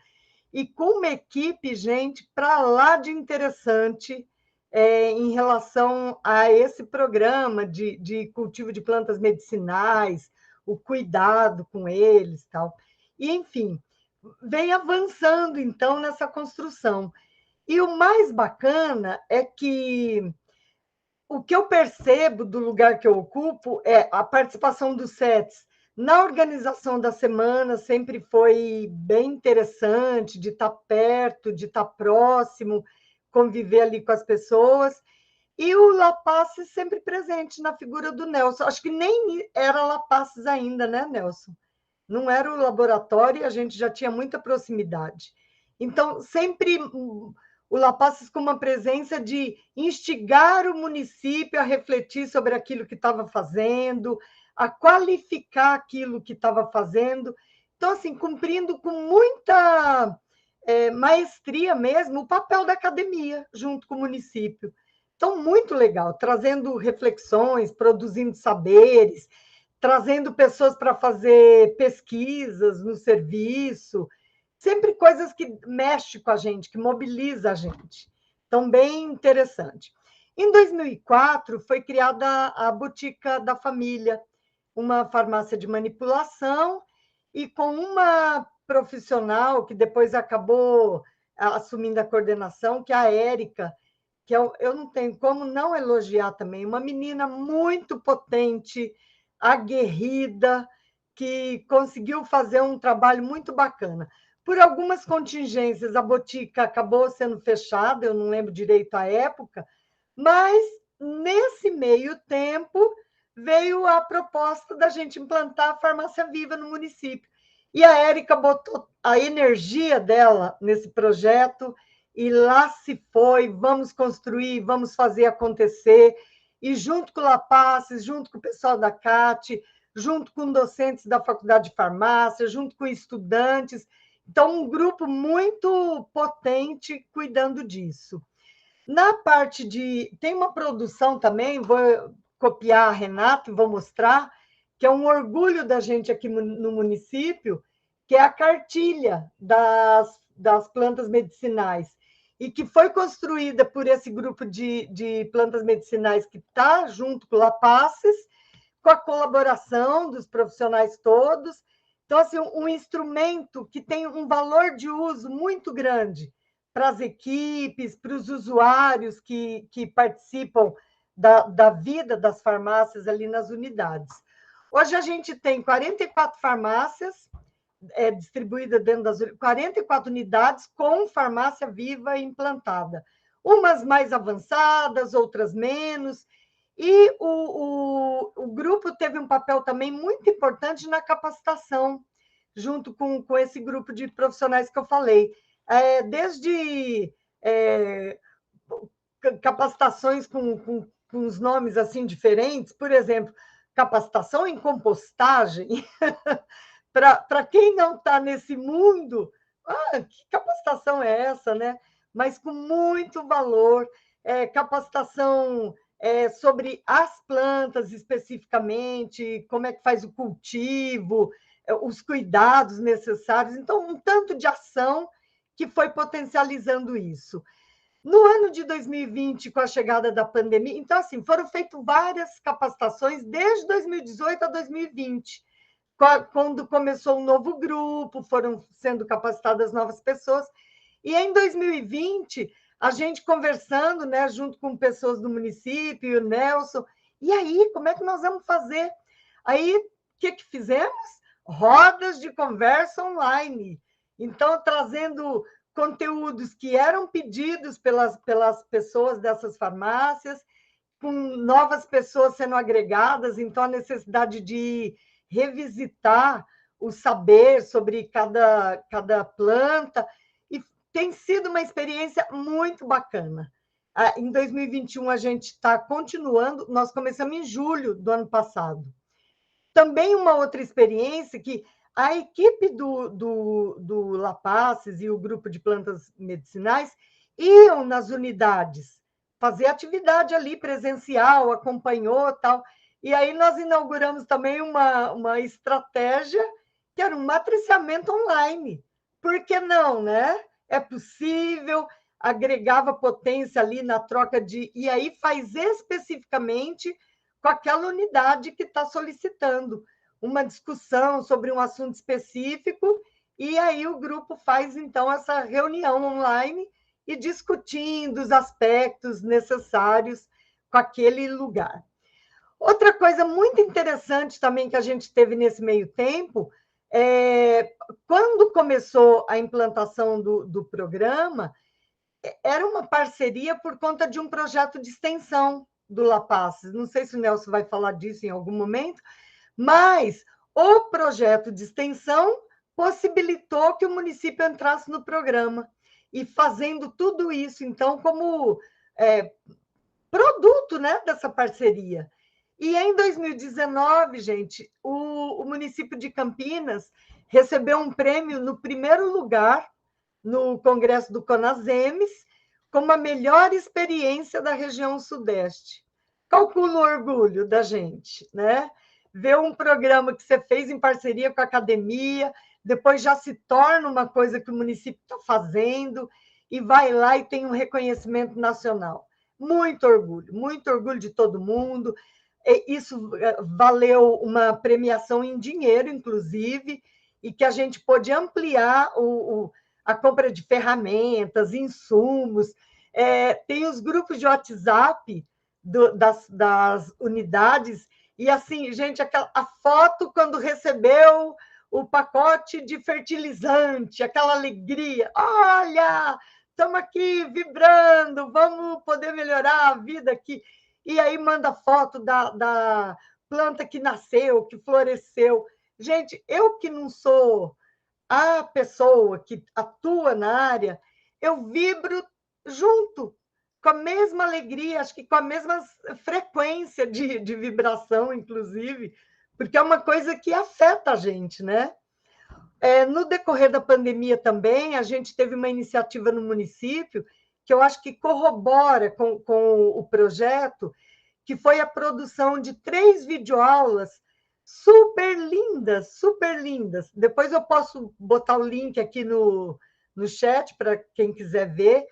E com uma equipe, gente, para lá de interessante em relação a esse programa de cultivo de plantas medicinais, o cuidado com eles, tal. E, enfim, vem avançando, então, nessa construção. E o mais bacana é que o que eu percebo do lugar que eu ocupo é a participação dos SETs na organização da semana, sempre foi bem interessante, de estar perto, de estar próximo, conviver ali com as pessoas. E o Lapasses sempre presente na figura do Nelson. Acho que nem era Lapasses ainda, né, Nelson? Não era o laboratório e a gente já tinha muita proximidade. Então, sempre o Lapasses com uma presença de instigar o município a refletir sobre aquilo que estava fazendo, a qualificar aquilo que estava fazendo. Então, assim, cumprindo com muita maestria mesmo o papel da academia junto com o município. Então, muito legal, trazendo reflexões, produzindo saberes, trazendo pessoas para fazer pesquisas no serviço, sempre coisas que mexem com a gente, que mobiliza a gente. Então, bem interessante. Em 2004, foi criada a Botica da Família, uma farmácia de manipulação, e com uma profissional que depois acabou assumindo a coordenação, que é a Érica, que eu não tenho como não elogiar também, uma menina muito potente, aguerrida, que conseguiu fazer um trabalho muito bacana. Por algumas contingências, a botica acabou sendo fechada, eu não lembro direito a época, mas nesse meio tempo veio a proposta da gente implantar a farmácia viva no município. E a Érica botou a energia dela nesse projeto, e lá se foi, vamos construir, vamos fazer acontecer, e junto com o Lapasses, junto com o pessoal da CAT, junto com docentes da Faculdade de Farmácia, junto com estudantes. Então, um grupo muito potente cuidando disso. Na parte de... Tem uma produção também, vou copiar a Renata e vou mostrar, que é um orgulho da gente aqui no município, que é a cartilha das plantas medicinais, e que foi construída por esse grupo de plantas medicinais que está junto com o Lapasses, com a colaboração dos profissionais todos. Então, assim, um instrumento que tem um valor de uso muito grande para as equipes, para os usuários que participam da vida das farmácias ali nas unidades. Hoje a gente tem 44 farmácias distribuídas dentro das 44 unidades com farmácia viva implantada. Umas mais avançadas, outras menos. E o grupo teve um papel também muito importante na capacitação, junto com esse grupo de profissionais que eu falei. Desde capacitações com os nomes assim diferentes, por exemplo, capacitação em compostagem. Para quem não está nesse mundo, que capacitação é essa, né? Mas com muito valor, capacitação sobre as plantas especificamente, como é que faz o cultivo, os cuidados necessários. Então, um tanto de ação que foi potencializando isso. No ano de 2020, com a chegada da pandemia, então, assim, foram feitas várias capacitações desde 2018 a 2020, quando começou um novo grupo, foram sendo capacitadas novas pessoas, e em 2020, a gente conversando, né, junto com pessoas do município, o Nelson, e aí, como é que nós vamos fazer? Aí, o que fizemos? Rodas de conversa online. Então, trazendo conteúdos que eram pedidos pelas pessoas dessas farmácias, com novas pessoas sendo agregadas, então a necessidade de revisitar o saber sobre cada planta, e tem sido uma experiência muito bacana. Em 2021, a gente está continuando, nós começamos em julho do ano passado. Também uma outra experiência que a equipe do Lapaces e o grupo de plantas medicinais iam nas unidades fazer atividade ali presencial, acompanhou tal. E aí nós inauguramos também uma estratégia que era um matriciamento online. Por que não, né? É possível, agregava potência ali na troca de... E aí faz especificamente com aquela unidade que está solicitando uma discussão sobre um assunto específico, e aí o grupo faz, então, essa reunião online e discutindo os aspectos necessários com aquele lugar. Outra coisa muito interessante também que a gente teve nesse meio tempo, quando começou a implantação do programa, era uma parceria por conta de um projeto de extensão do Lapaces. Não sei se o Nelson vai falar disso em algum momento, mas o projeto de extensão possibilitou que o município entrasse no programa, e fazendo tudo isso, então, como produto, né, dessa parceria. E em 2019, gente, o município de Campinas recebeu um prêmio no primeiro lugar no Congresso do Conasems, como a melhor experiência da região Sudeste. Calcula o orgulho da gente, né? Ver um programa que você fez em parceria com a academia, depois já se torna uma coisa que o município está fazendo, e vai lá e tem um reconhecimento nacional. Muito orgulho de todo mundo. Isso valeu uma premiação em dinheiro, inclusive, e que a gente pôde ampliar a compra de ferramentas, insumos. Tem os grupos de WhatsApp das unidades, e assim, gente, a foto quando recebeu o pacote de fertilizante, aquela alegria, olha, estamos aqui vibrando, vamos poder melhorar a vida aqui. E aí manda foto da planta que nasceu, que floresceu. Gente, eu que não sou a pessoa que atua na área, eu vibro junto, com a mesma alegria, acho que com a mesma frequência de vibração, inclusive, porque é uma coisa que afeta a gente, né? No decorrer da pandemia também, a gente teve uma iniciativa no município que eu acho que corrobora com o projeto, que foi a produção de 3 videoaulas super lindas, super lindas. Depois eu posso botar o link aqui no chat para quem quiser ver.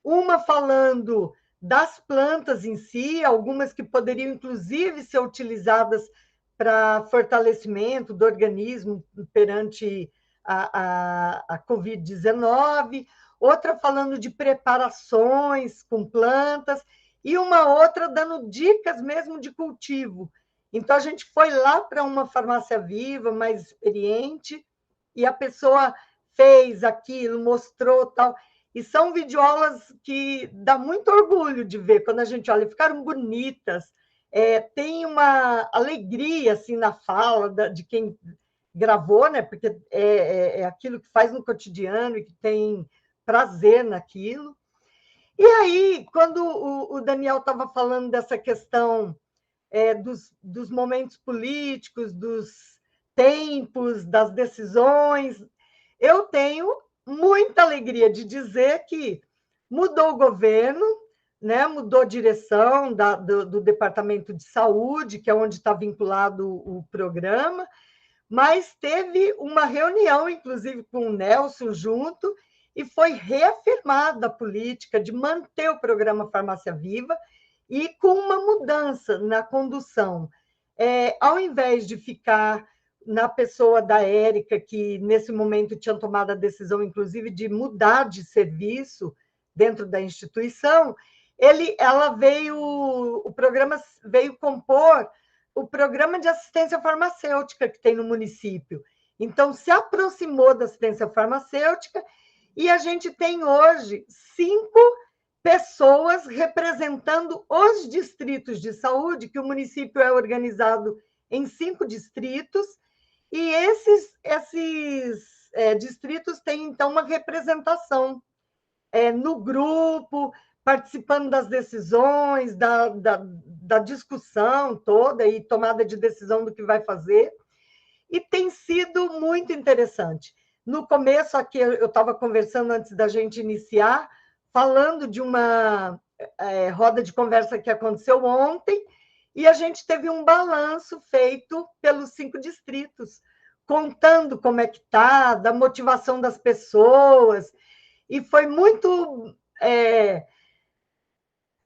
Uma falando das plantas em si, algumas que poderiam, inclusive, ser utilizadas para fortalecimento do organismo perante a Covid-19, outra falando de preparações com plantas, e uma outra dando dicas mesmo de cultivo. Então, a gente foi lá para uma farmácia viva, mais experiente, e a pessoa fez aquilo, mostrou tal. E são videoaulas que dá muito orgulho de ver, quando a gente olha, ficaram bonitas, tem uma alegria assim, na fala de quem gravou, né? Porque é aquilo que faz no cotidiano e que tem prazer naquilo. E aí, quando o Daniel estava falando dessa questão dos momentos políticos, dos tempos, das decisões, eu tenho muita alegria de dizer que mudou o governo, né? Mudou a direção do Departamento de Saúde, que é onde está vinculado o programa, mas teve uma reunião, inclusive, com o Nelson junto, e foi reafirmada a política de manter o programa Farmácia Viva e com uma mudança na condução. Ao invés de ficar na pessoa da Érica, que nesse momento tinha tomado a decisão, inclusive, de mudar de serviço dentro da instituição, o programa veio compor o programa de assistência farmacêutica que tem no município. Então, se aproximou da assistência farmacêutica e a gente tem hoje 5 pessoas representando os distritos de saúde, que o município é organizado em 5 distritos, e esses distritos têm, então, uma representação no grupo, participando das decisões, da discussão toda e tomada de decisão do que vai fazer, e tem sido muito interessante. No começo, aqui, eu estava conversando antes da gente iniciar, falando de uma roda de conversa que aconteceu ontem, e a gente teve um balanço feito pelos 5 distritos, contando como é que está, da motivação das pessoas, e foi muito...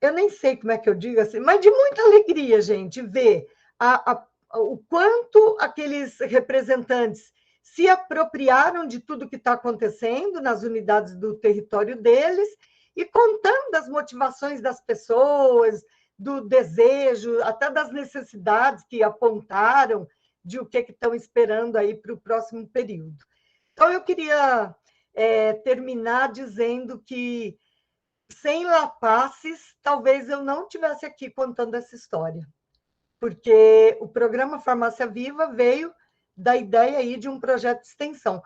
eu nem sei como é que eu digo assim, mas de muita alegria, gente, ver o quanto aqueles representantes se apropriaram de tudo que está acontecendo nas unidades do território deles e contando das motivações das pessoas, do desejo, até das necessidades que apontaram, de o que estão esperando aí para o próximo período. Então, eu queria terminar dizendo que, sem Lapaces, talvez eu não estivesse aqui contando essa história, porque o programa Farmácia Viva veio da ideia aí de um projeto de extensão.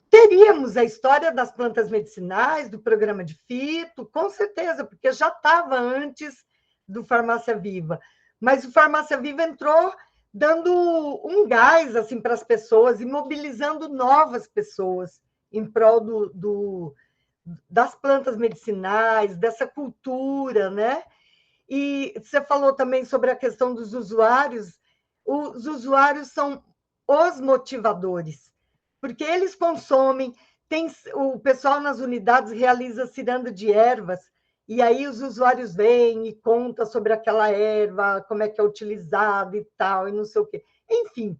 Teríamos a história das plantas medicinais, do programa de fito, com certeza, porque já estava antes do Farmácia Viva, mas o Farmácia Viva entrou dando um gás assim, para as pessoas e mobilizando novas pessoas em prol das plantas medicinais, dessa cultura, né? E você falou também sobre a questão dos usuários. Os usuários são os motivadores, porque eles consomem, o pessoal nas unidades realiza ciranda de ervas, e aí os usuários vêm e contam sobre aquela erva, como é que é utilizada e tal, e não sei o quê. Enfim,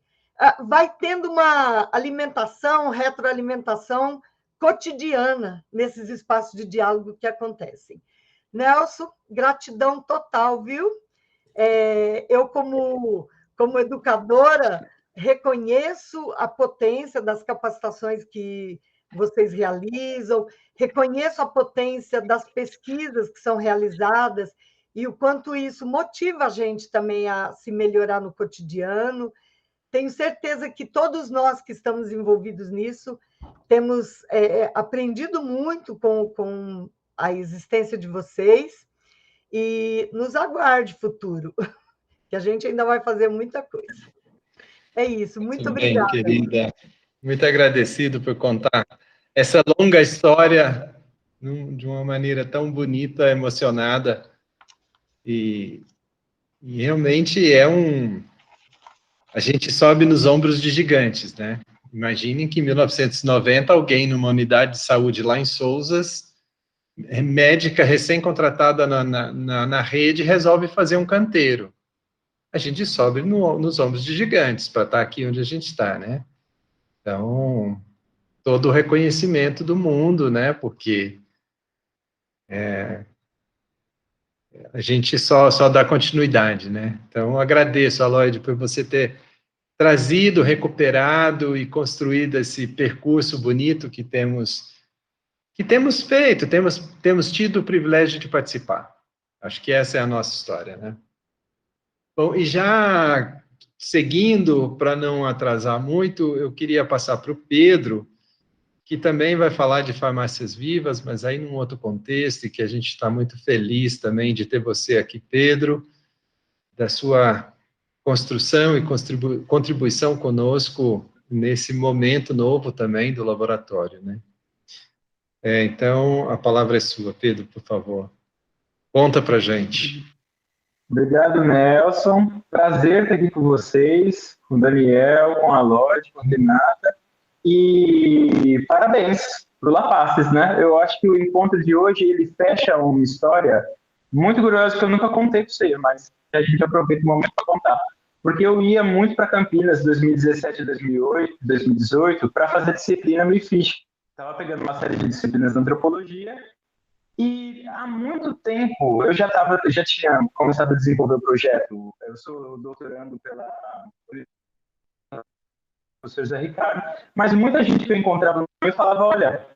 vai tendo uma alimentação, retroalimentação cotidiana nesses espaços de diálogo que acontecem. Nelson, gratidão total, viu? Eu, como educadora, reconheço a potência das capacitações que vocês realizam, reconheço a potência das pesquisas que são realizadas e o quanto isso motiva a gente também a se melhorar no cotidiano. Tenho certeza que todos nós que estamos envolvidos nisso temos aprendido muito com a existência de vocês e nos aguarde futuro, que a gente ainda vai fazer muita coisa. É isso, muito obrigada. Bem, querida. Muito agradecido por contar essa longa história de uma maneira tão bonita, emocionada, e realmente a gente sobe nos ombros de gigantes, né? Imaginem que em 1990, alguém numa unidade de saúde lá em Sousas, médica recém-contratada na rede, resolve fazer um canteiro. A gente sobe nos ombros de gigantes para estar aqui onde a gente está, né? Então, todo o reconhecimento do mundo, né? Porque a gente só dá continuidade, né? Então, agradeço, Aloide, por você ter trazido, recuperado e construído esse percurso bonito que temos feito, temos tido o privilégio de participar. Acho que essa é a nossa história, né? Bom, e já seguindo, para não atrasar muito, eu queria passar para o Pedro, que também vai falar de farmácias vivas, mas aí num outro contexto, e que a gente está muito feliz também de ter você aqui, Pedro, da sua construção e contribuição conosco nesse momento novo também do laboratório, né? Então, a palavra é sua, Pedro, por favor. Conta para a gente. Obrigado, Nelson. Prazer estar aqui com vocês, com o Daniel, com a Aloide, com a Renata. E parabéns La Passes, né? Eu acho que o encontro de hoje, ele fecha uma história muito curiosa que eu nunca contei para você, mas a gente aproveita o momento para contar. Porque eu ia muito para Campinas 2017, 2008, 2018 para fazer disciplina no IFISH. Estava pegando uma série de disciplinas de antropologia e há muito tempo eu já tinha começado a desenvolver o projeto. Eu sou doutorando pela professor Zé Ricardo, mas muita gente que eu encontrava eu falava, olha,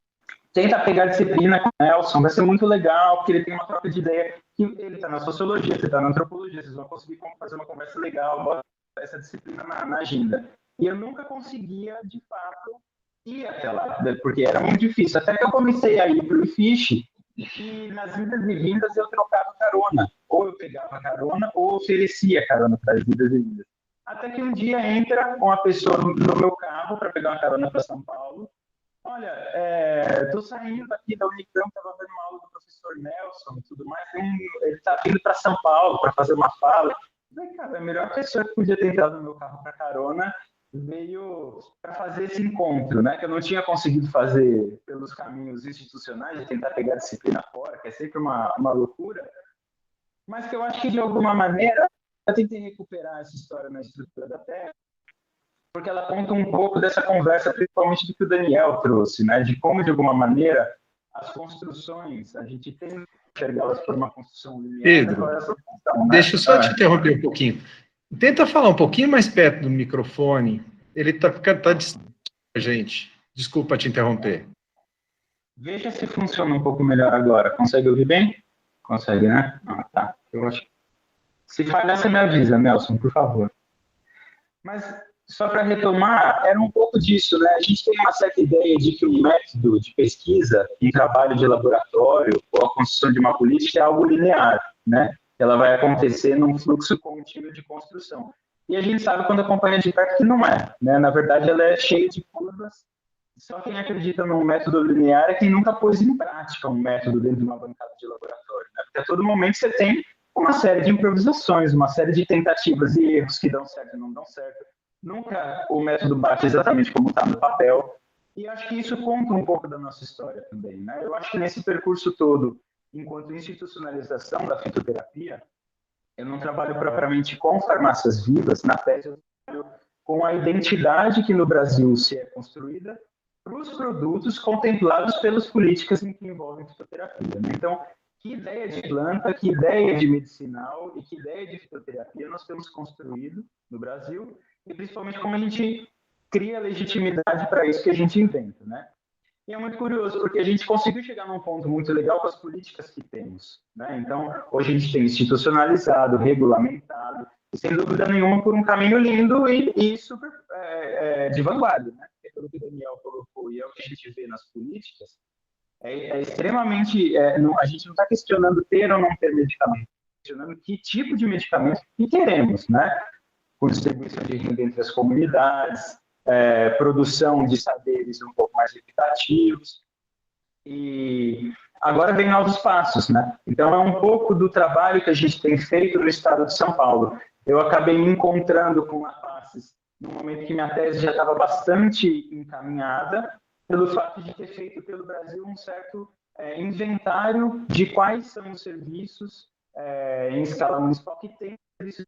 tenta pegar disciplina com o Nelson, vai ser muito legal, porque ele tem uma troca de ideia, que ele está na sociologia, você está na antropologia, vocês vão conseguir fazer uma conversa legal, bota essa disciplina na agenda. E eu nunca conseguia, de fato, ir até lá, porque era muito difícil. Até que eu comecei a ir para o IFISH, e nas idas e vindas eu trocava carona. Ou eu pegava carona, ou oferecia carona para as idas e vindas. Até que um dia entra uma pessoa no meu carro para pegar uma carona para São Paulo. Olha, estou saindo aqui da Unicamp, estava vendo uma aula do professor Nelson e tudo mais, ele está vindo para São Paulo para fazer uma fala. Eu falei, cara, a melhor pessoa que podia ter entrado no meu carro para carona veio para fazer esse encontro, né? Que eu não tinha conseguido fazer pelos caminhos institucionais, de tentar pegar a disciplina fora, que é sempre uma loucura, mas que eu acho que, de alguma maneira, eu tentei recuperar essa história na estrutura da Terra, porque ela conta um pouco dessa conversa, principalmente do que o Daniel trouxe, né? De como, de alguma maneira, as construções, a gente tem que enxergá-las por uma construção linear. Pedro, deixa eu só te interromper um pouquinho. Tenta falar um pouquinho mais perto do microfone. Ele tá distante, gente. Desculpa te interromper. Veja se funciona um pouco melhor agora. Consegue ouvir bem? Consegue, né? Tá. Eu acho. Se falhar, você me avisa, Nelson, por favor. Mas, só para retomar, era um pouco disso, né? A gente tem uma certa ideia de que um método de pesquisa, um trabalho de laboratório, ou a construção de uma política é algo linear, né? Ela vai acontecer num fluxo contínuo de construção. E a gente sabe, quando acompanha de perto, que não é, né? Na verdade, ela é cheia de curvas. Só quem acredita num método linear é quem nunca pôs em prática um método dentro de uma bancada de laboratório, né? Porque a todo momento você tem uma série de improvisações, uma série de tentativas e erros que dão certo e não dão certo. Nunca o método bate exatamente como está no papel. E acho que isso conta um pouco da nossa história também, né? Eu acho que nesse percurso todo, enquanto institucionalização da fitoterapia, eu não trabalho propriamente com farmácias vivas, na tese eu trabalho com a identidade que no Brasil se é construída para os produtos contemplados pelas políticas em que envolvem fitoterapia, né? Então, que ideia de planta, que ideia de medicinal e que ideia de fitoterapia nós temos construído no Brasil e principalmente como a gente cria legitimidade para isso que a gente inventa, né? E é muito curioso, porque a gente conseguiu chegar num ponto muito legal com as políticas que temos, né? Então, hoje a gente tem institucionalizado, regulamentado, e sem dúvida nenhuma por um caminho lindo e super de vanguarda, né? É pelo que o Daniel colocou, e é o que a gente vê nas políticas, extremamente... a gente não está questionando ter ou não ter medicamento, questionando que tipo de medicamento que queremos, né? Com distribuição de renda entre as comunidades, produção de saberes um pouco mais equitativos. E agora vem novos passos, né? Então, é um pouco do trabalho que a gente tem feito no estado de São Paulo. Eu acabei me encontrando com a Passes no momento que minha tese já estava bastante encaminhada, pelo fato de ter feito pelo Brasil um certo inventário de quais são os serviços em escala municipal que tem serviços,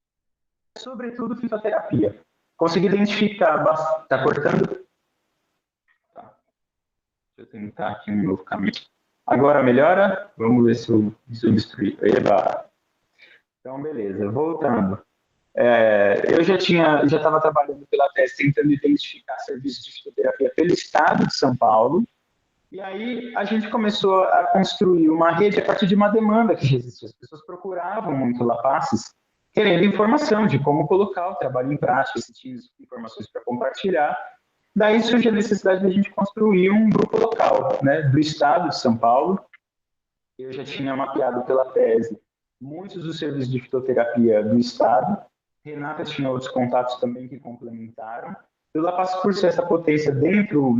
sobretudo fitoterapia. Consegui identificar... Está cortando? Tá. Deixa eu tentar aqui um novo caminho. Agora melhora? Vamos ver se eu destruí. Então, beleza. Voltando. Eu já estava trabalhando pela tese, tentando identificar serviços de fitoterapia pelo estado de São Paulo. E aí a gente começou a construir uma rede a partir de uma demanda que existia. As pessoas procuravam muito La Passes, querendo informação de como colocar o trabalho em prática, se tinha informações para compartilhar. Daí surgiu a necessidade de a gente construir um grupo local, né, do estado de São Paulo. Eu já tinha mapeado pela tese muitos dos serviços de fitoterapia do estado. Renata tinha outros contatos também que complementaram. Eu La Passes, por ser essa potência dentro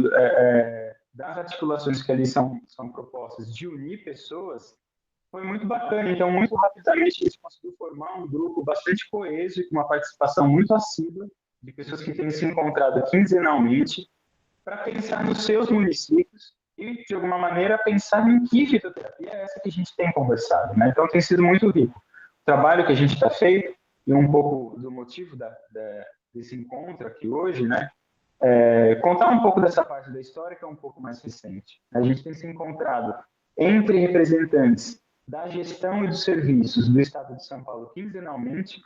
das articulações que ali são propostas de unir pessoas, foi muito bacana. Então, muito rapidamente, a gente conseguiu formar um grupo bastante coeso e com uma participação muito assídua de pessoas que têm se encontrado quinzenalmente para pensar nos seus municípios e, de alguma maneira, pensar em que fitoterapia é essa que a gente tem conversado, né? Então, tem sido muito rico. O trabalho que a gente está feito, e um pouco do motivo desse encontro aqui hoje, né? Contar um pouco dessa parte da história que é um pouco mais recente. A gente tem se encontrado entre representantes da gestão e dos serviços do Estado de São Paulo quinzenalmente.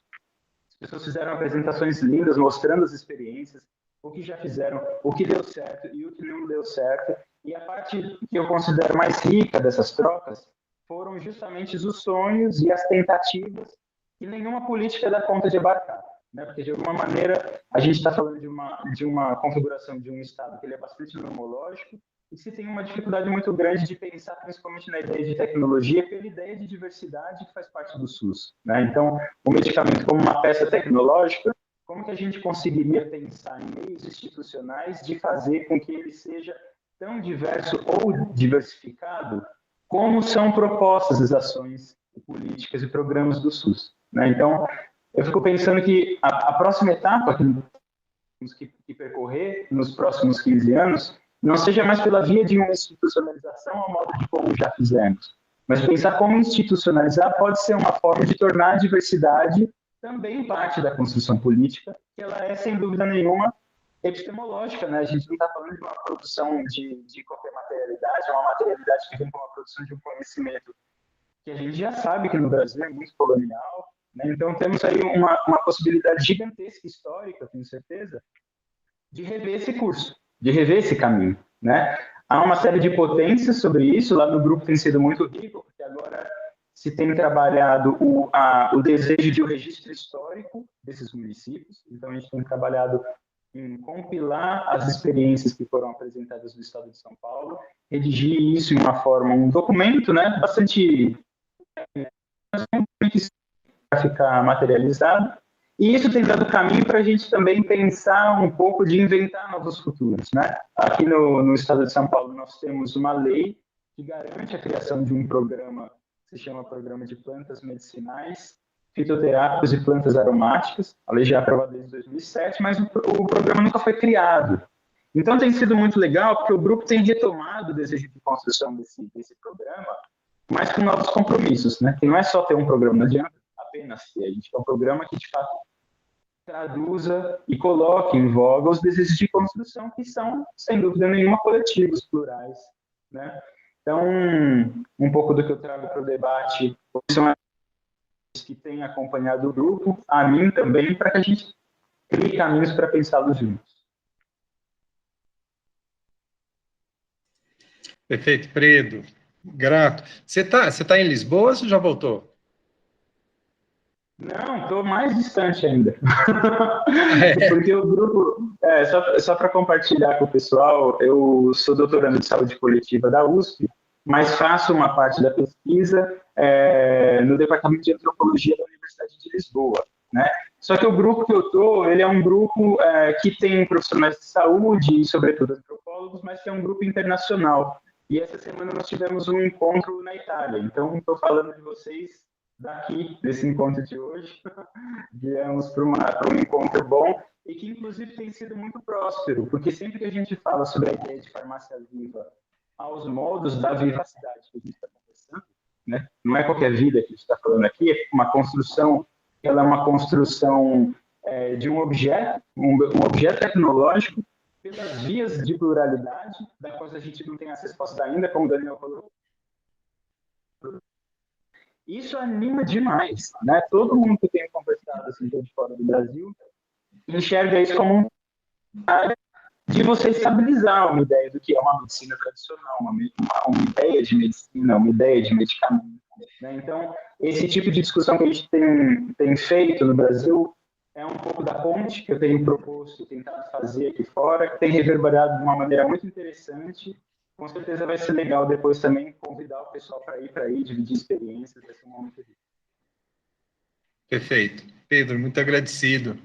As pessoas fizeram apresentações lindas, mostrando as experiências, o que já fizeram, o que deu certo e o que não deu certo. E a parte que eu considero mais rica dessas trocas foram justamente os sonhos e as tentativas que nenhuma política dá conta de abarcar, né? Porque, de alguma maneira, a gente está falando de uma configuração de um Estado que ele é bastante normológico e se tem uma dificuldade muito grande de pensar, principalmente na ideia de tecnologia, pela ideia de diversidade que faz parte do SUS, né? Então, o medicamento como uma peça tecnológica, como que a gente conseguiria pensar em meios institucionais de fazer com que ele seja tão diverso ou diversificado como são propostas as ações políticas e programas do SUS, né? Então, eu fico pensando que a próxima etapa que temos que percorrer nos próximos 15 anos não seja mais pela via de uma institucionalização ao modo de como já fizemos, mas pensar como institucionalizar pode ser uma forma de tornar a diversidade também parte da construção política, que ela é, sem dúvida nenhuma, epistemológica, né? A gente não está falando de uma produção de qualquer materialidade, é uma materialidade que vem com a produção de um conhecimento que a gente já sabe que no Brasil é muito colonial, né? Então temos aí uma possibilidade gigantesca histórica, tenho certeza, de rever esse curso, de rever esse caminho, né? Há uma série de potências sobre isso, lá no grupo tem sido muito rico, porque agora se tem trabalhado o desejo de um registro histórico desses municípios, então a gente tem trabalhado em compilar as experiências que foram apresentadas no Estado de São Paulo, redigir isso em uma forma, um documento, né, bastante para ficar materializado, e isso tem dado caminho para a gente também pensar um pouco de inventar novos futuros, né? Aqui no Estado de São Paulo nós temos uma lei que garante a criação de um programa que se chama Programa de Plantas Medicinais, Fitoterápicos e Plantas Aromáticas. A lei já é aprovada desde 2007, mas o programa nunca foi criado. Então tem sido muito legal, porque o grupo tem retomado o desejo de construção desse programa, mas com novos compromissos, né? Que não é só ter um programa, não adianta apenas ter, a gente quer um programa que, de fato, traduza e coloque em voga os desejos de construção que são, sem dúvida nenhuma, coletivos, plurais, né? Então, um pouco do que eu trago para o debate são as que têm acompanhado o grupo, a mim também, para que a gente crie caminhos para pensá-los juntos. Perfeito, Fredo. Grato. Você tá em Lisboa ou você já voltou? Não, estou mais distante ainda. Porque o grupo, só para compartilhar com o pessoal, eu sou doutorando de saúde coletiva da USP, mas faço uma parte da pesquisa no Departamento de Antropologia da Universidade de Lisboa, né? Só que o grupo que eu estou, ele é um grupo que tem profissionais de saúde e, sobretudo, antropólogos, mas que é um grupo internacional. E essa semana nós tivemos um encontro na Itália. Então, estou falando de vocês daqui, desse encontro de hoje. Viemos para um encontro bom e que, inclusive, tem sido muito próspero, porque sempre que a gente fala sobre a ideia de farmácia viva aos modos da vivacidade que a gente está conversando, né? Não é qualquer vida que a gente está falando aqui, é uma construção, ela é uma construção de um objeto tecnológico pelas vias de pluralidade, da qual a gente não tem a resposta ainda, como o Daniel falou. Isso anima demais, né? Todo mundo que tem conversado assim, de fora do Brasil enxerga isso como um área de você estabilizar uma ideia do que é uma medicina tradicional, uma ideia de medicina, uma ideia de medicamento, né? Então, esse tipo de discussão que a gente tem feito no Brasil é um pouco da ponte que eu tenho proposto, tentado fazer aqui fora, que tem reverberado de uma maneira muito interessante. Com certeza vai ser legal depois também convidar o pessoal para ir, dividir experiências, vai ser um momento rico. Perfeito. Pedro, muito agradecido.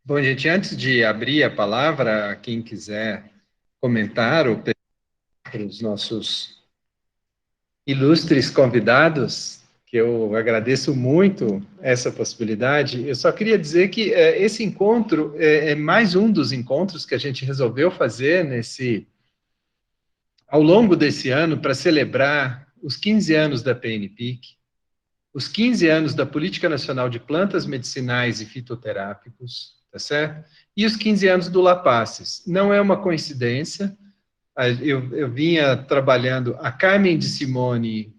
Bom, gente, antes de abrir a palavra, quem quiser comentar ou para os nossos ilustres convidados, que eu agradeço muito essa possibilidade, eu só queria dizer que esse encontro é mais um dos encontros que a gente resolveu fazer nesse ao longo desse ano, para celebrar os 15 anos da PNPIC, os 15 anos da Política Nacional de Plantas Medicinais e Fitoterápicos, tá certo? E os 15 anos do LAPACES. Não é uma coincidência, eu vinha trabalhando, a Carmen de Simone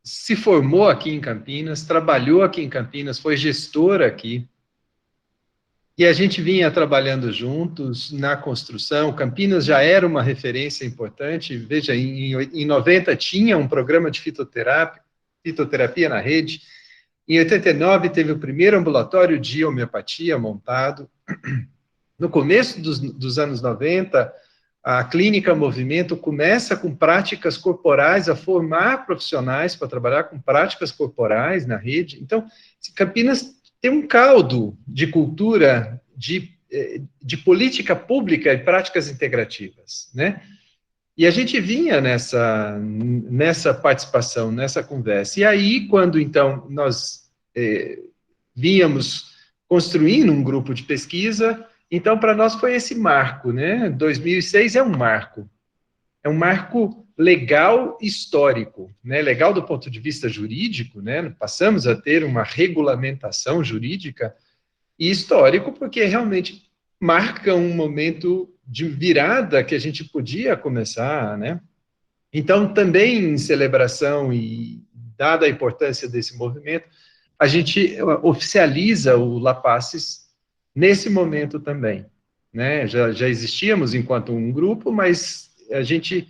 se formou aqui em Campinas, trabalhou aqui em Campinas, foi gestora aqui, e a gente vinha trabalhando juntos na construção. Campinas já era uma referência importante, veja, em 90 tinha um programa de fitoterapia na rede, em 89 teve o primeiro ambulatório de homeopatia montado, no começo dos anos 90, a Clínica Movimento começa com práticas corporais, a formar profissionais para trabalhar com práticas corporais na rede. Então, Campinas tem um caldo de cultura, de política pública e práticas integrativas, né? E a gente vinha nessa participação, nessa conversa. E aí, quando, então, nós vínhamos construindo um grupo de pesquisa, então, para nós foi esse marco, né? 2006 é um marco legal histórico, né? Legal do ponto de vista jurídico, né? Passamos a ter uma regulamentação jurídica, e histórico porque realmente marca um momento de virada que a gente podia começar, né? Então, também em celebração e dada a importância desse movimento, a gente oficializa o LAPACES nesse momento também, né? Já existíamos enquanto um grupo, mas a gente,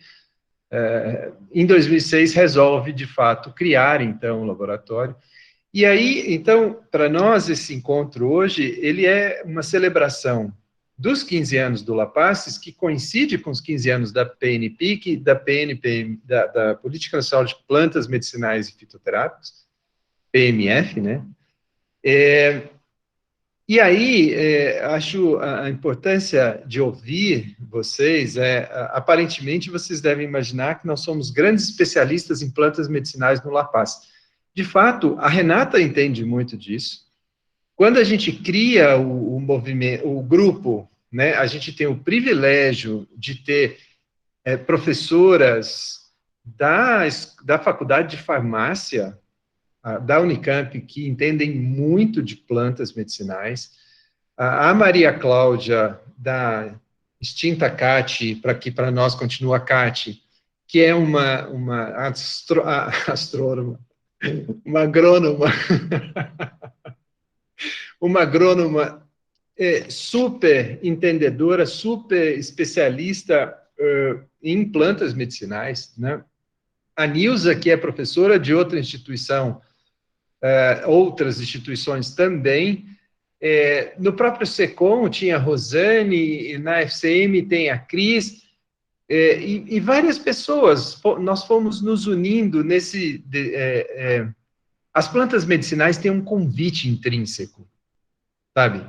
em 2006, resolve, de fato, criar, então, um laboratório. E aí, então, para nós, esse encontro hoje, ele é uma celebração dos 15 anos do LAPACES, que coincide com os 15 anos da PNPIC, da PNPM, da Política Nacional de Plantas Medicinais e Fitoterápicos, PMF, né? E aí, acho a importância de ouvir vocês, aparentemente vocês devem imaginar que nós somos grandes especialistas em plantas medicinais no LAPACES. De fato, a Renata entende muito disso. Quando a gente cria o movimento, o grupo, né, a gente tem o privilégio de ter professoras da Faculdade de Farmácia, da Unicamp, que entendem muito de plantas medicinais, a Maria Cláudia, da extinta CAT, que para nós continua a CAT, que é uma astrônoma, uma agrônoma, super entendedora, super especialista em plantas medicinais, né? A Nilza, que é professora de outra instituição, outras instituições também. No próprio SECOM tinha a Rosane, na FCM tem a Cris, e várias pessoas. Nós fomos nos unindo nesse... as plantas medicinais têm um convite intrínseco, sabe?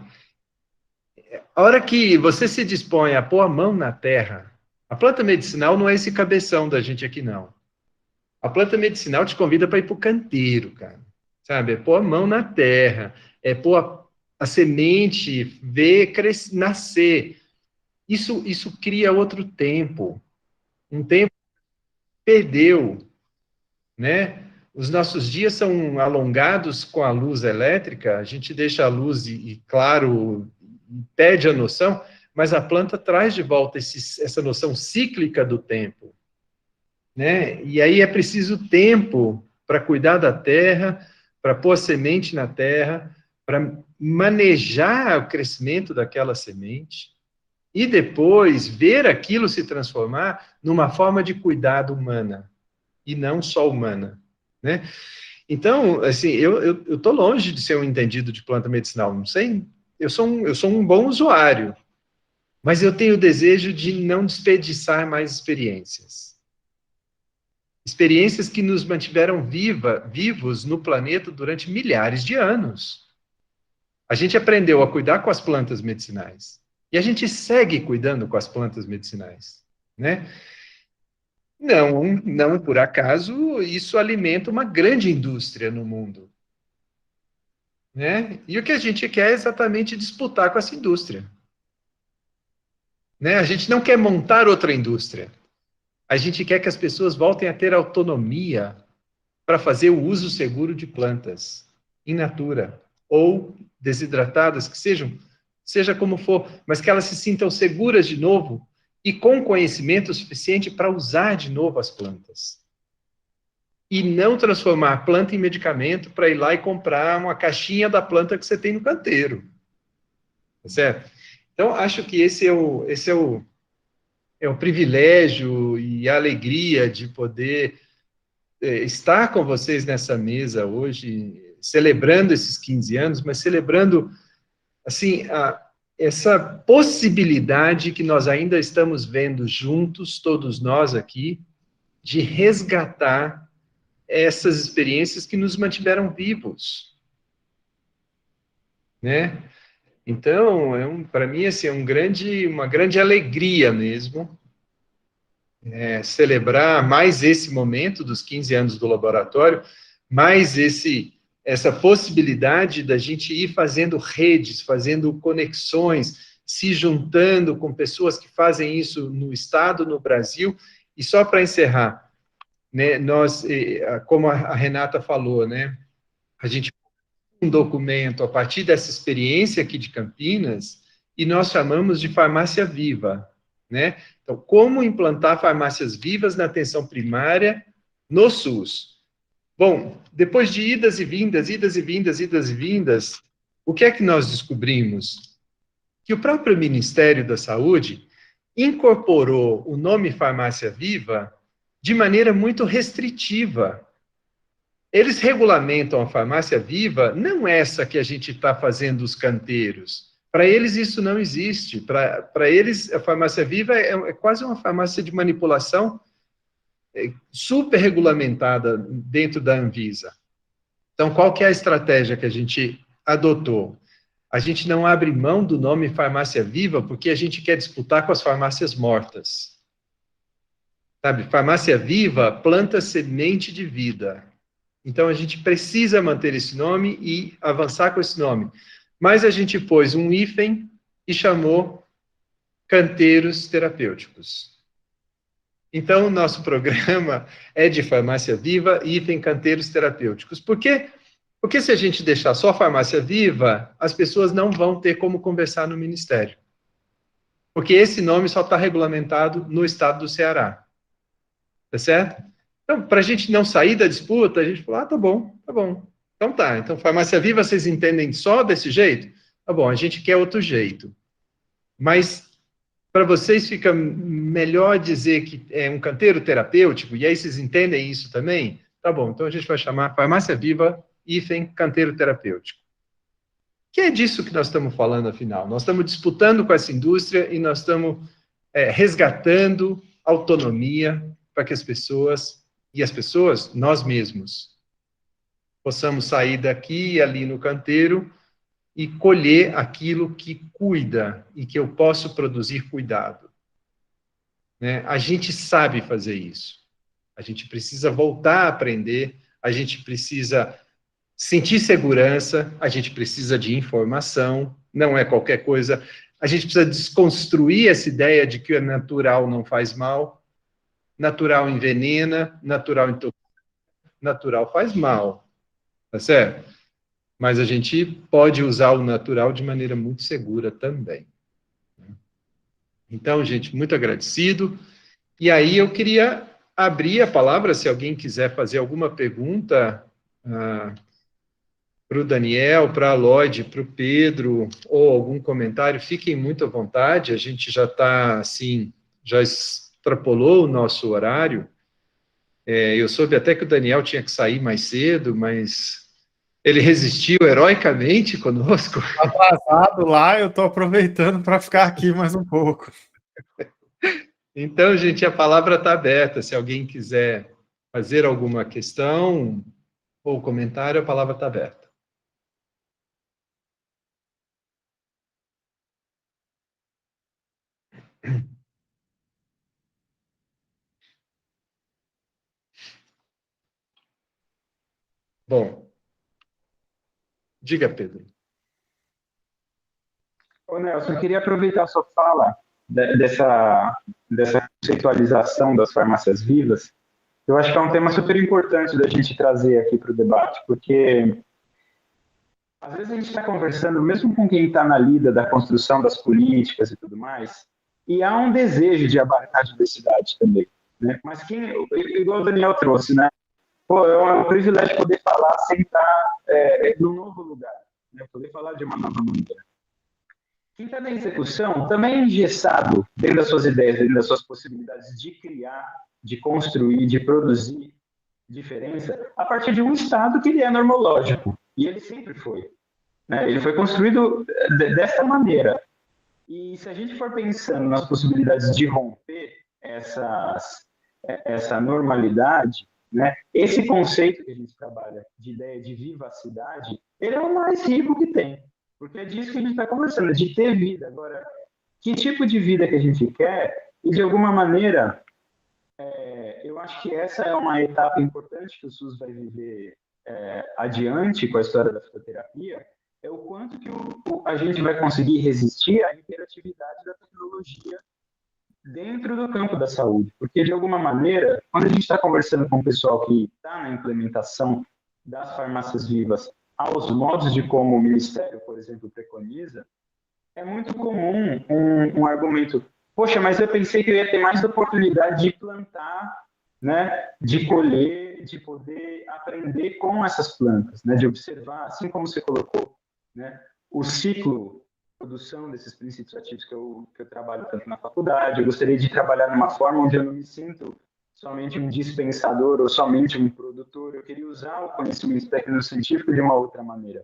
A hora que você se dispõe a pôr a mão na terra, a planta medicinal não é esse cabeção da gente aqui, não. A planta medicinal te convida para ir para o canteiro, cara. Sabe? É pôr a mão na terra, é pôr a semente, ver nascer. Isso cria outro tempo. Um tempo que perdeu, né? Os nossos dias são alongados com a luz elétrica, a gente deixa a luz e claro, perde a noção, mas a planta traz de volta essa noção cíclica do tempo, né? E aí é preciso tempo para cuidar da terra, para pôr a semente na terra, para manejar o crescimento daquela semente, e depois ver aquilo se transformar numa forma de cuidado humana, e não só humana, né? Então, assim, eu estou longe de ser um entendido de planta medicinal, não sei, eu sou um bom usuário, mas eu tenho o desejo de não desperdiçar mais experiências. Experiências que nos mantiveram vivos no planeta durante milhares de anos. A gente aprendeu a cuidar com as plantas medicinais, e a gente segue cuidando com as plantas medicinais, né? Não por acaso, isso alimenta uma grande indústria no mundo, né? E o que a gente quer é exatamente disputar com essa indústria, né? A gente não quer montar outra indústria, A gente quer que as pessoas voltem a ter autonomia para fazer o uso seguro de plantas, in natura, ou desidratadas, que seja como for, mas que elas se sintam seguras de novo e com conhecimento suficiente para usar de novo as plantas. E não transformar a planta em medicamento para ir lá e comprar uma caixinha da planta que você tem no canteiro. Tá certo? Então, acho que esse é o privilégio e a alegria de poder estar com vocês nessa mesa hoje, celebrando esses 15 anos, mas celebrando, assim, essa possibilidade que nós ainda estamos vendo juntos, todos nós aqui, de resgatar essas experiências que nos mantiveram vivos, né? Então, para mim, assim, uma grande alegria mesmo, celebrar mais esse momento dos 15 anos do laboratório, mais essa possibilidade da gente ir fazendo redes, fazendo conexões, se juntando com pessoas que fazem isso no Estado, no Brasil. E só para encerrar, né, nós, como a Renata falou, né, a gente um documento a partir dessa experiência aqui de Campinas, e nós chamamos de farmácia viva, né? Então, como implantar farmácias vivas na atenção primária no SUS? Bom, depois de idas e vindas, o que é que nós descobrimos? Que o próprio Ministério da Saúde incorporou o nome farmácia viva de maneira muito restritiva. Eles regulamentam a farmácia viva, não essa que a gente está fazendo os canteiros. Para eles isso não existe. Para eles a farmácia viva é quase uma farmácia de manipulação super regulamentada dentro da Anvisa. Então, qual que é a estratégia que a gente adotou? A gente não abre mão do nome farmácia viva porque a gente quer disputar com as farmácias mortas. Sabe, farmácia viva, planta semente de vida. Então, a gente precisa manter esse nome e avançar com esse nome. Mas a gente pôs um hífen e chamou canteiros terapêuticos. Então, o nosso programa é de farmácia viva, hífen canteiros terapêuticos. Por quê? Porque se a gente deixar só farmácia viva, as pessoas não vão ter como conversar no Ministério. Porque esse nome só está regulamentado no estado do Ceará. Tá certo? Então, para a gente não sair da disputa, a gente falou, tá bom. Então tá, então farmácia viva vocês entendem só desse jeito? Tá bom, a gente quer outro jeito. Mas para vocês fica melhor dizer que é um canteiro terapêutico, e aí vocês entendem isso também? Tá bom, então a gente vai chamar farmácia viva, hífen, canteiro terapêutico. Que é disso que nós estamos falando, afinal. Nós estamos disputando com essa indústria e nós estamos resgatando autonomia para que as pessoas, nós mesmos, possamos sair daqui e ali no canteiro e colher aquilo que cuida e que eu posso produzir cuidado. Né? A gente sabe fazer isso. A gente precisa voltar a aprender, a gente precisa sentir segurança, a gente precisa de informação, não é qualquer coisa. A gente precisa desconstruir essa ideia de que o natural não faz mal, natural envenena, natural intoxica, natural faz mal, tá certo? Mas a gente pode usar o natural de maneira muito segura também. Então, gente, muito agradecido. E aí eu queria abrir a palavra, se alguém quiser fazer alguma pergunta para o Daniel, para a Lloyd, para o Pedro, ou algum comentário, fiquem muito à vontade, a gente já está, assim, já extrapolou o nosso horário. Eu soube até que o Daniel tinha que sair mais cedo, mas ele resistiu heroicamente conosco. Atrasado lá, eu estou aproveitando para ficar aqui mais um pouco. Então, gente, a palavra está aberta. Se alguém quiser fazer alguma questão ou comentário, a palavra está aberta. Bom, diga, Pedro. Ô, Nelson, eu queria aproveitar a sua fala dessa dessa conceitualização das farmácias vivas, eu acho que é um tema super importante da gente trazer aqui para o debate, porque às vezes a gente está conversando, mesmo com quem está na lida da construção das políticas e tudo mais, e há um desejo de abarcar a diversidade também, né? Mas igual o Daniel trouxe, né? Pô, é um privilégio poder falar sem estar num novo lugar, né? Poder falar de uma nova maneira. Quem está na execução também é engessado dentro das suas ideias, dentro das suas possibilidades de criar, de construir, de produzir diferença a partir de um Estado que ele é normológico. E ele sempre foi, né? Ele foi construído dessa maneira. E se a gente for pensando nas possibilidades de romper essa normalidade, né? Esse conceito que a gente trabalha de ideia de vivacidade, ele é o mais rico que tem. Porque é disso que a gente está conversando, de ter vida. Agora, que tipo de vida que a gente quer? E, de alguma maneira, eu acho que essa é uma etapa importante que o SUS vai viver adiante com a história da fitoterapia, é o quanto que a gente vai conseguir resistir à interatividade da tecnologia dentro do campo da saúde. Porque, de alguma maneira, quando a gente está conversando com o pessoal que está na implementação das farmácias vivas aos modos de como o Ministério, por exemplo, preconiza, é muito comum um argumento: poxa, mas eu pensei que eu ia ter mais oportunidade de plantar, né, de colher, de poder aprender com essas plantas, né, de observar, assim como você colocou, né, o ciclo de produção desses princípios ativos que eu trabalho tanto na faculdade. Eu gostaria de trabalhar numa forma onde eu não me sinto somente um dispensador ou somente um produtor. Eu queria usar o conhecimento técnico-científico de uma outra maneira.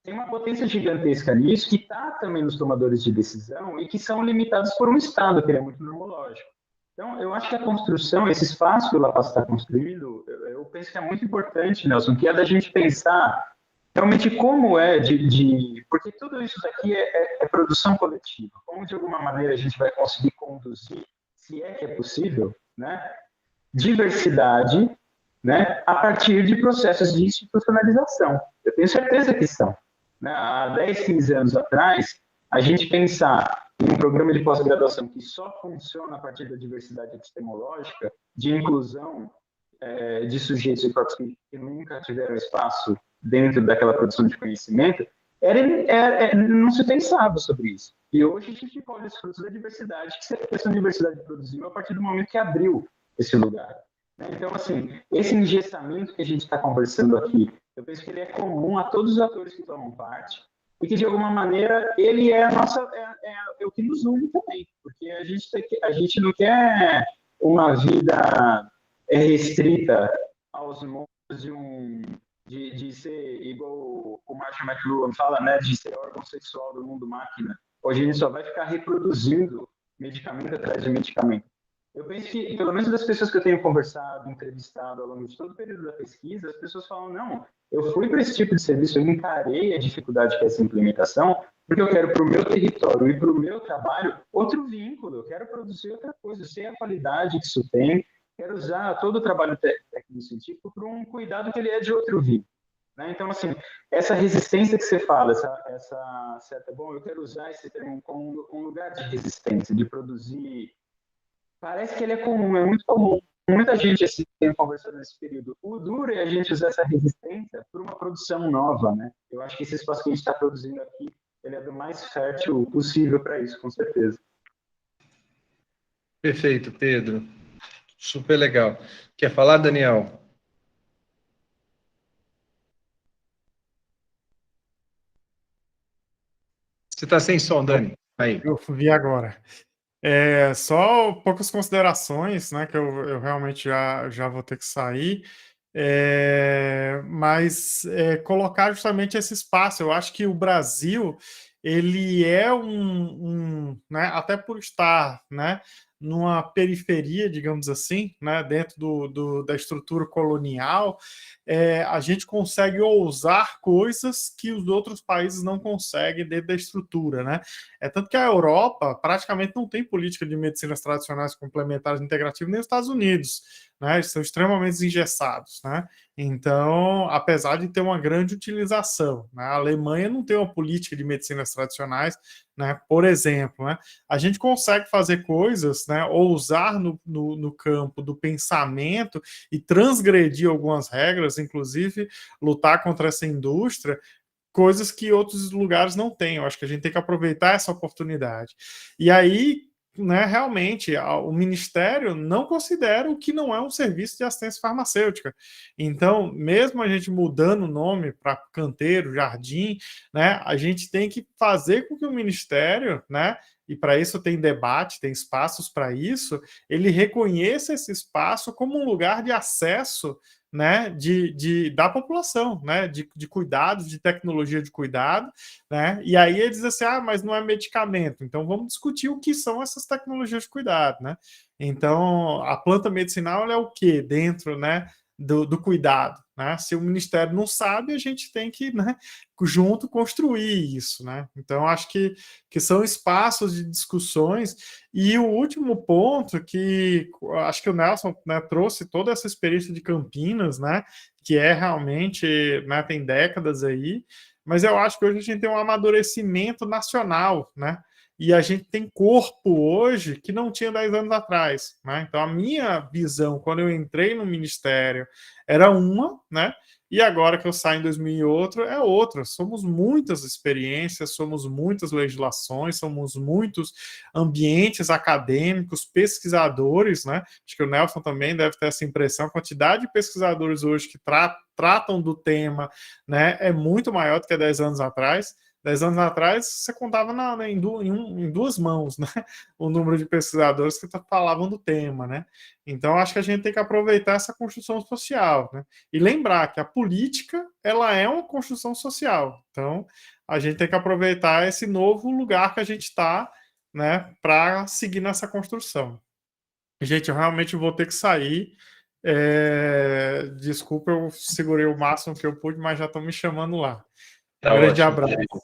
Tem uma potência gigantesca nisso que está também nos tomadores de decisão e que são limitados por um Estado, que é muito normológico. Então, eu acho que a construção, esse espaço que o La Paz está construindo, eu penso que é muito importante, Nelson, que é da gente pensar realmente como porque tudo isso daqui é produção coletiva. Como, de alguma maneira, a gente vai conseguir conduzir, se é que é possível, né, diversidade, né, a partir de processos de institucionalização. Eu tenho certeza que são. Né? Há 10, 15 anos atrás, a gente pensar em um programa de pós-graduação que só funciona a partir da diversidade epistemológica, de inclusão de sujeitos e corpos que nunca tiveram espaço dentro daquela produção de conhecimento, não se pensava sobre isso. E hoje a gente olha os frutos da diversidade, que essa diversidade produziu a partir do momento que abriu esse lugar. Então, assim, esse engessamento que a gente está conversando aqui, eu penso que ele é comum a todos os atores que tomam parte, e que, de alguma maneira, ele é o que nos une também, porque a gente não quer uma vida restrita aos modos de ser igual o Marshall McLuhan fala, né, de ser órgão sexual do mundo máquina. Hoje a gente só vai ficar reproduzindo medicamento atrás de medicamento. Eu penso que, pelo menos das pessoas que eu tenho conversado, entrevistado ao longo de todo o período da pesquisa, as pessoas falam: não, eu fui para esse tipo de serviço, eu encarei a dificuldade que é essa implementação, porque eu quero para o meu território e para o meu trabalho outro vínculo, eu quero produzir outra coisa, eu sei a qualidade que isso tem, quero usar todo o trabalho técnico-científico para um cuidado que ele é de outro vínculo. Né? Então, assim, essa resistência que você fala, essa certa... Bom, eu quero usar esse termo como um lugar de resistência, de produzir... Parece que ele é comum, é muito comum. Muita gente assim, tem conversado nesse período. O duro é a gente usar essa resistência para uma produção nova, né? Eu acho que esse espaço que a gente está produzindo aqui, ele é do mais fértil possível para isso, com certeza. Perfeito, Pedro. Super legal. Quer falar, Daniel? Você está sem som, Dani. Aí. Eu vi agora. Só poucas considerações, né, que eu realmente já vou ter que sair, mas colocar justamente esse espaço. Eu acho que o Brasil, ele é né, até por estar, né, numa periferia, digamos assim, né, dentro da estrutura colonial, a gente consegue ousar coisas que os outros países não conseguem dentro da estrutura, né? Tanto que a Europa praticamente não tem política de medicinas tradicionais complementares integrativas, nem os Estados Unidos, né? Eles são extremamente engessados, né? Então, apesar de ter uma grande utilização, né? A Alemanha não tem uma política de medicinas tradicionais, né? Por exemplo, né? A gente consegue fazer coisas, né? Ou usar no campo do pensamento e transgredir algumas regras, inclusive lutar contra essa indústria, coisas que outros lugares não têm. Eu acho que a gente tem que aproveitar essa oportunidade. E aí, né, realmente, o Ministério não considera o que não é um serviço de assistência farmacêutica. Então, mesmo a gente mudando o nome para canteiro, jardim, né, a gente tem que fazer com que o Ministério, né, e para isso tem debate, tem espaços para isso, ele reconheça esse espaço como um lugar de acesso, né, da população, né, de cuidados, de tecnologia de cuidado, né, e aí ele diz assim, mas não é medicamento, então vamos discutir o que são essas tecnologias de cuidado, né, então a planta medicinal ela é o que dentro, né, do cuidado, né, se o Ministério não sabe, a gente tem que, né, junto construir isso, né, então acho que são espaços de discussões. E o último ponto que acho que o Nelson, né, trouxe toda essa experiência de Campinas, né, que é realmente, né, tem décadas aí, mas eu acho que hoje a gente tem um amadurecimento nacional, né, e a gente tem corpo hoje que não tinha 10 anos atrás, né, então a minha visão quando eu entrei no Ministério era uma, né, e agora que eu saio em 2008 é outra. Somos muitas experiências, somos muitas legislações, somos muitos ambientes acadêmicos, pesquisadores, né? Acho que o Nelson também deve ter essa impressão. A quantidade de pesquisadores hoje que tratam do tema, né, é muito maior do que 10 anos atrás. 10 anos atrás, você contava em duas mãos, né, o número de pesquisadores que falavam do tema, né? Então, acho que a gente tem que aproveitar essa construção social, né? E lembrar que a política, ela é uma construção social. Então, a gente tem que aproveitar esse novo lugar que a gente está, né, para seguir nessa construção. Gente, eu realmente vou ter que sair. Desculpa, eu segurei o máximo que eu pude, mas já estão me chamando lá. Tá grande ótimo, abraço. querido.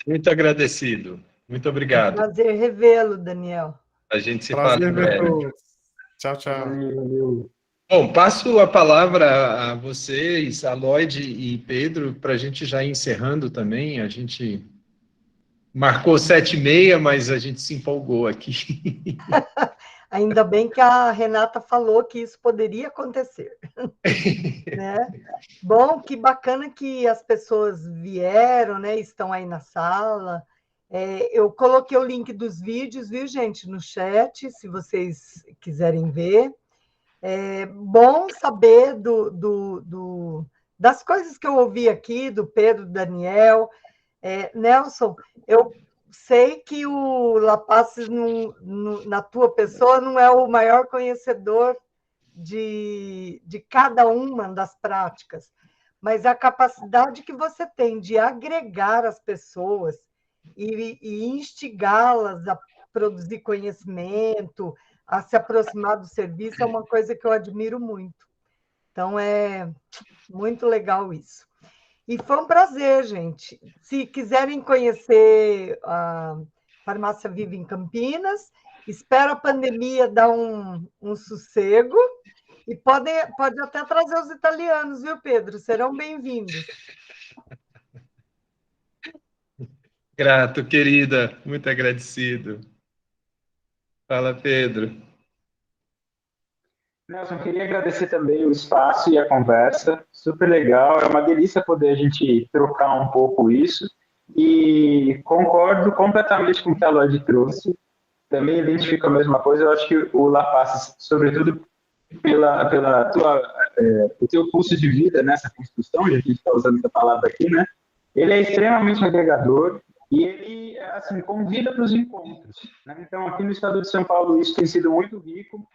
Muito agradecido. Muito obrigado. Prazer revê-lo, Daniel. A gente se Prazer fala em ver breve. todos. Tchau, tchau. Valeu. Bom, passo a palavra a vocês, a Lloyd e Pedro, para a gente já ir encerrando também. A gente marcou 7h30, mas a gente se empolgou aqui. Ainda bem que a Renata falou que isso poderia acontecer. Né? Bom, que bacana que as pessoas vieram, né? Estão aí na sala. Eu coloquei o link dos vídeos, viu, gente, no chat, se vocês quiserem ver. É bom saber das coisas que eu ouvi aqui, do Pedro, do Daniel. Nelson, eu sei que o Lapaces, na tua pessoa, não é o maior conhecedor de cada uma das práticas, mas a capacidade que você tem de agregar as pessoas e instigá-las a produzir conhecimento, a se aproximar do serviço, é uma coisa que eu admiro muito. Então, é muito legal isso. E foi um prazer, gente. Se quiserem conhecer a Farmácia Viva em Campinas, espero a pandemia dar um sossego e pode até trazer os italianos, viu, Pedro? Serão bem-vindos. Grato, querida. Muito agradecido. Fala, Pedro. Nelson, queria agradecer também o espaço e a conversa, super legal, é uma delícia poder a gente trocar um pouco isso, e concordo completamente com o que a Lloyd trouxe, também identifico a mesma coisa, eu acho que o Lapaces, sobretudo o teu pulso de vida nessa construção, a gente está usando essa palavra aqui, né? Ele é extremamente agregador, e ele, assim, convida para os encontros, né? Então, aqui no estado de São Paulo, isso tem sido muito rico,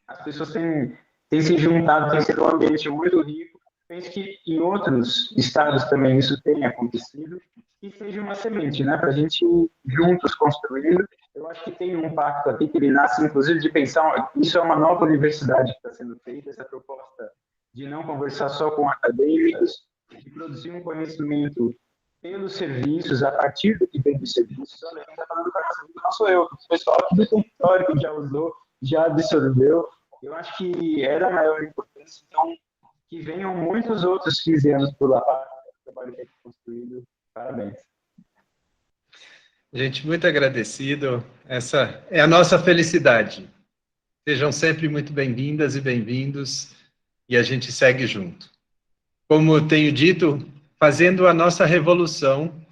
as pessoas têm se juntado, tem sido um ambiente muito rico. Penso que em outros estados também isso tenha acontecido, e seja uma semente, né, para a gente juntos construindo. Eu acho que tem um pacto aqui que ele nasce, inclusive, de pensar, isso é uma nova universidade que está sendo feita, essa proposta de não conversar só com acadêmicos, de produzir um conhecimento pelos serviços, a partir do que vem dos serviços. Olha, quem está falando do Farmácia Viva não sou eu, o pessoal aqui do território que já usou, já absorveu. eu acho que é da maior importância, então, que venham muitos outros 15 anos por lá, o trabalho que é construído. Parabéns. Gente, muito agradecido. Essa é a nossa felicidade. Sejam sempre muito bem-vindas e bem-vindos, e a gente segue junto. Como eu tenho dito, fazendo a nossa revolução,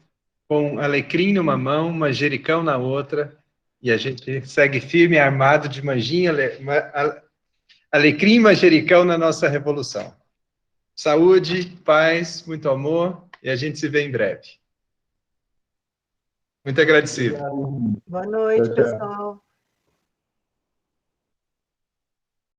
com alecrim numa mão, manjericão na outra, e a gente segue firme e armado de manjinha, alecrim e manjericão na nossa revolução. Saúde, paz, muito amor, e a gente se vê em breve. Muito agradecido. Boa noite, Tchau, tchau. pessoal.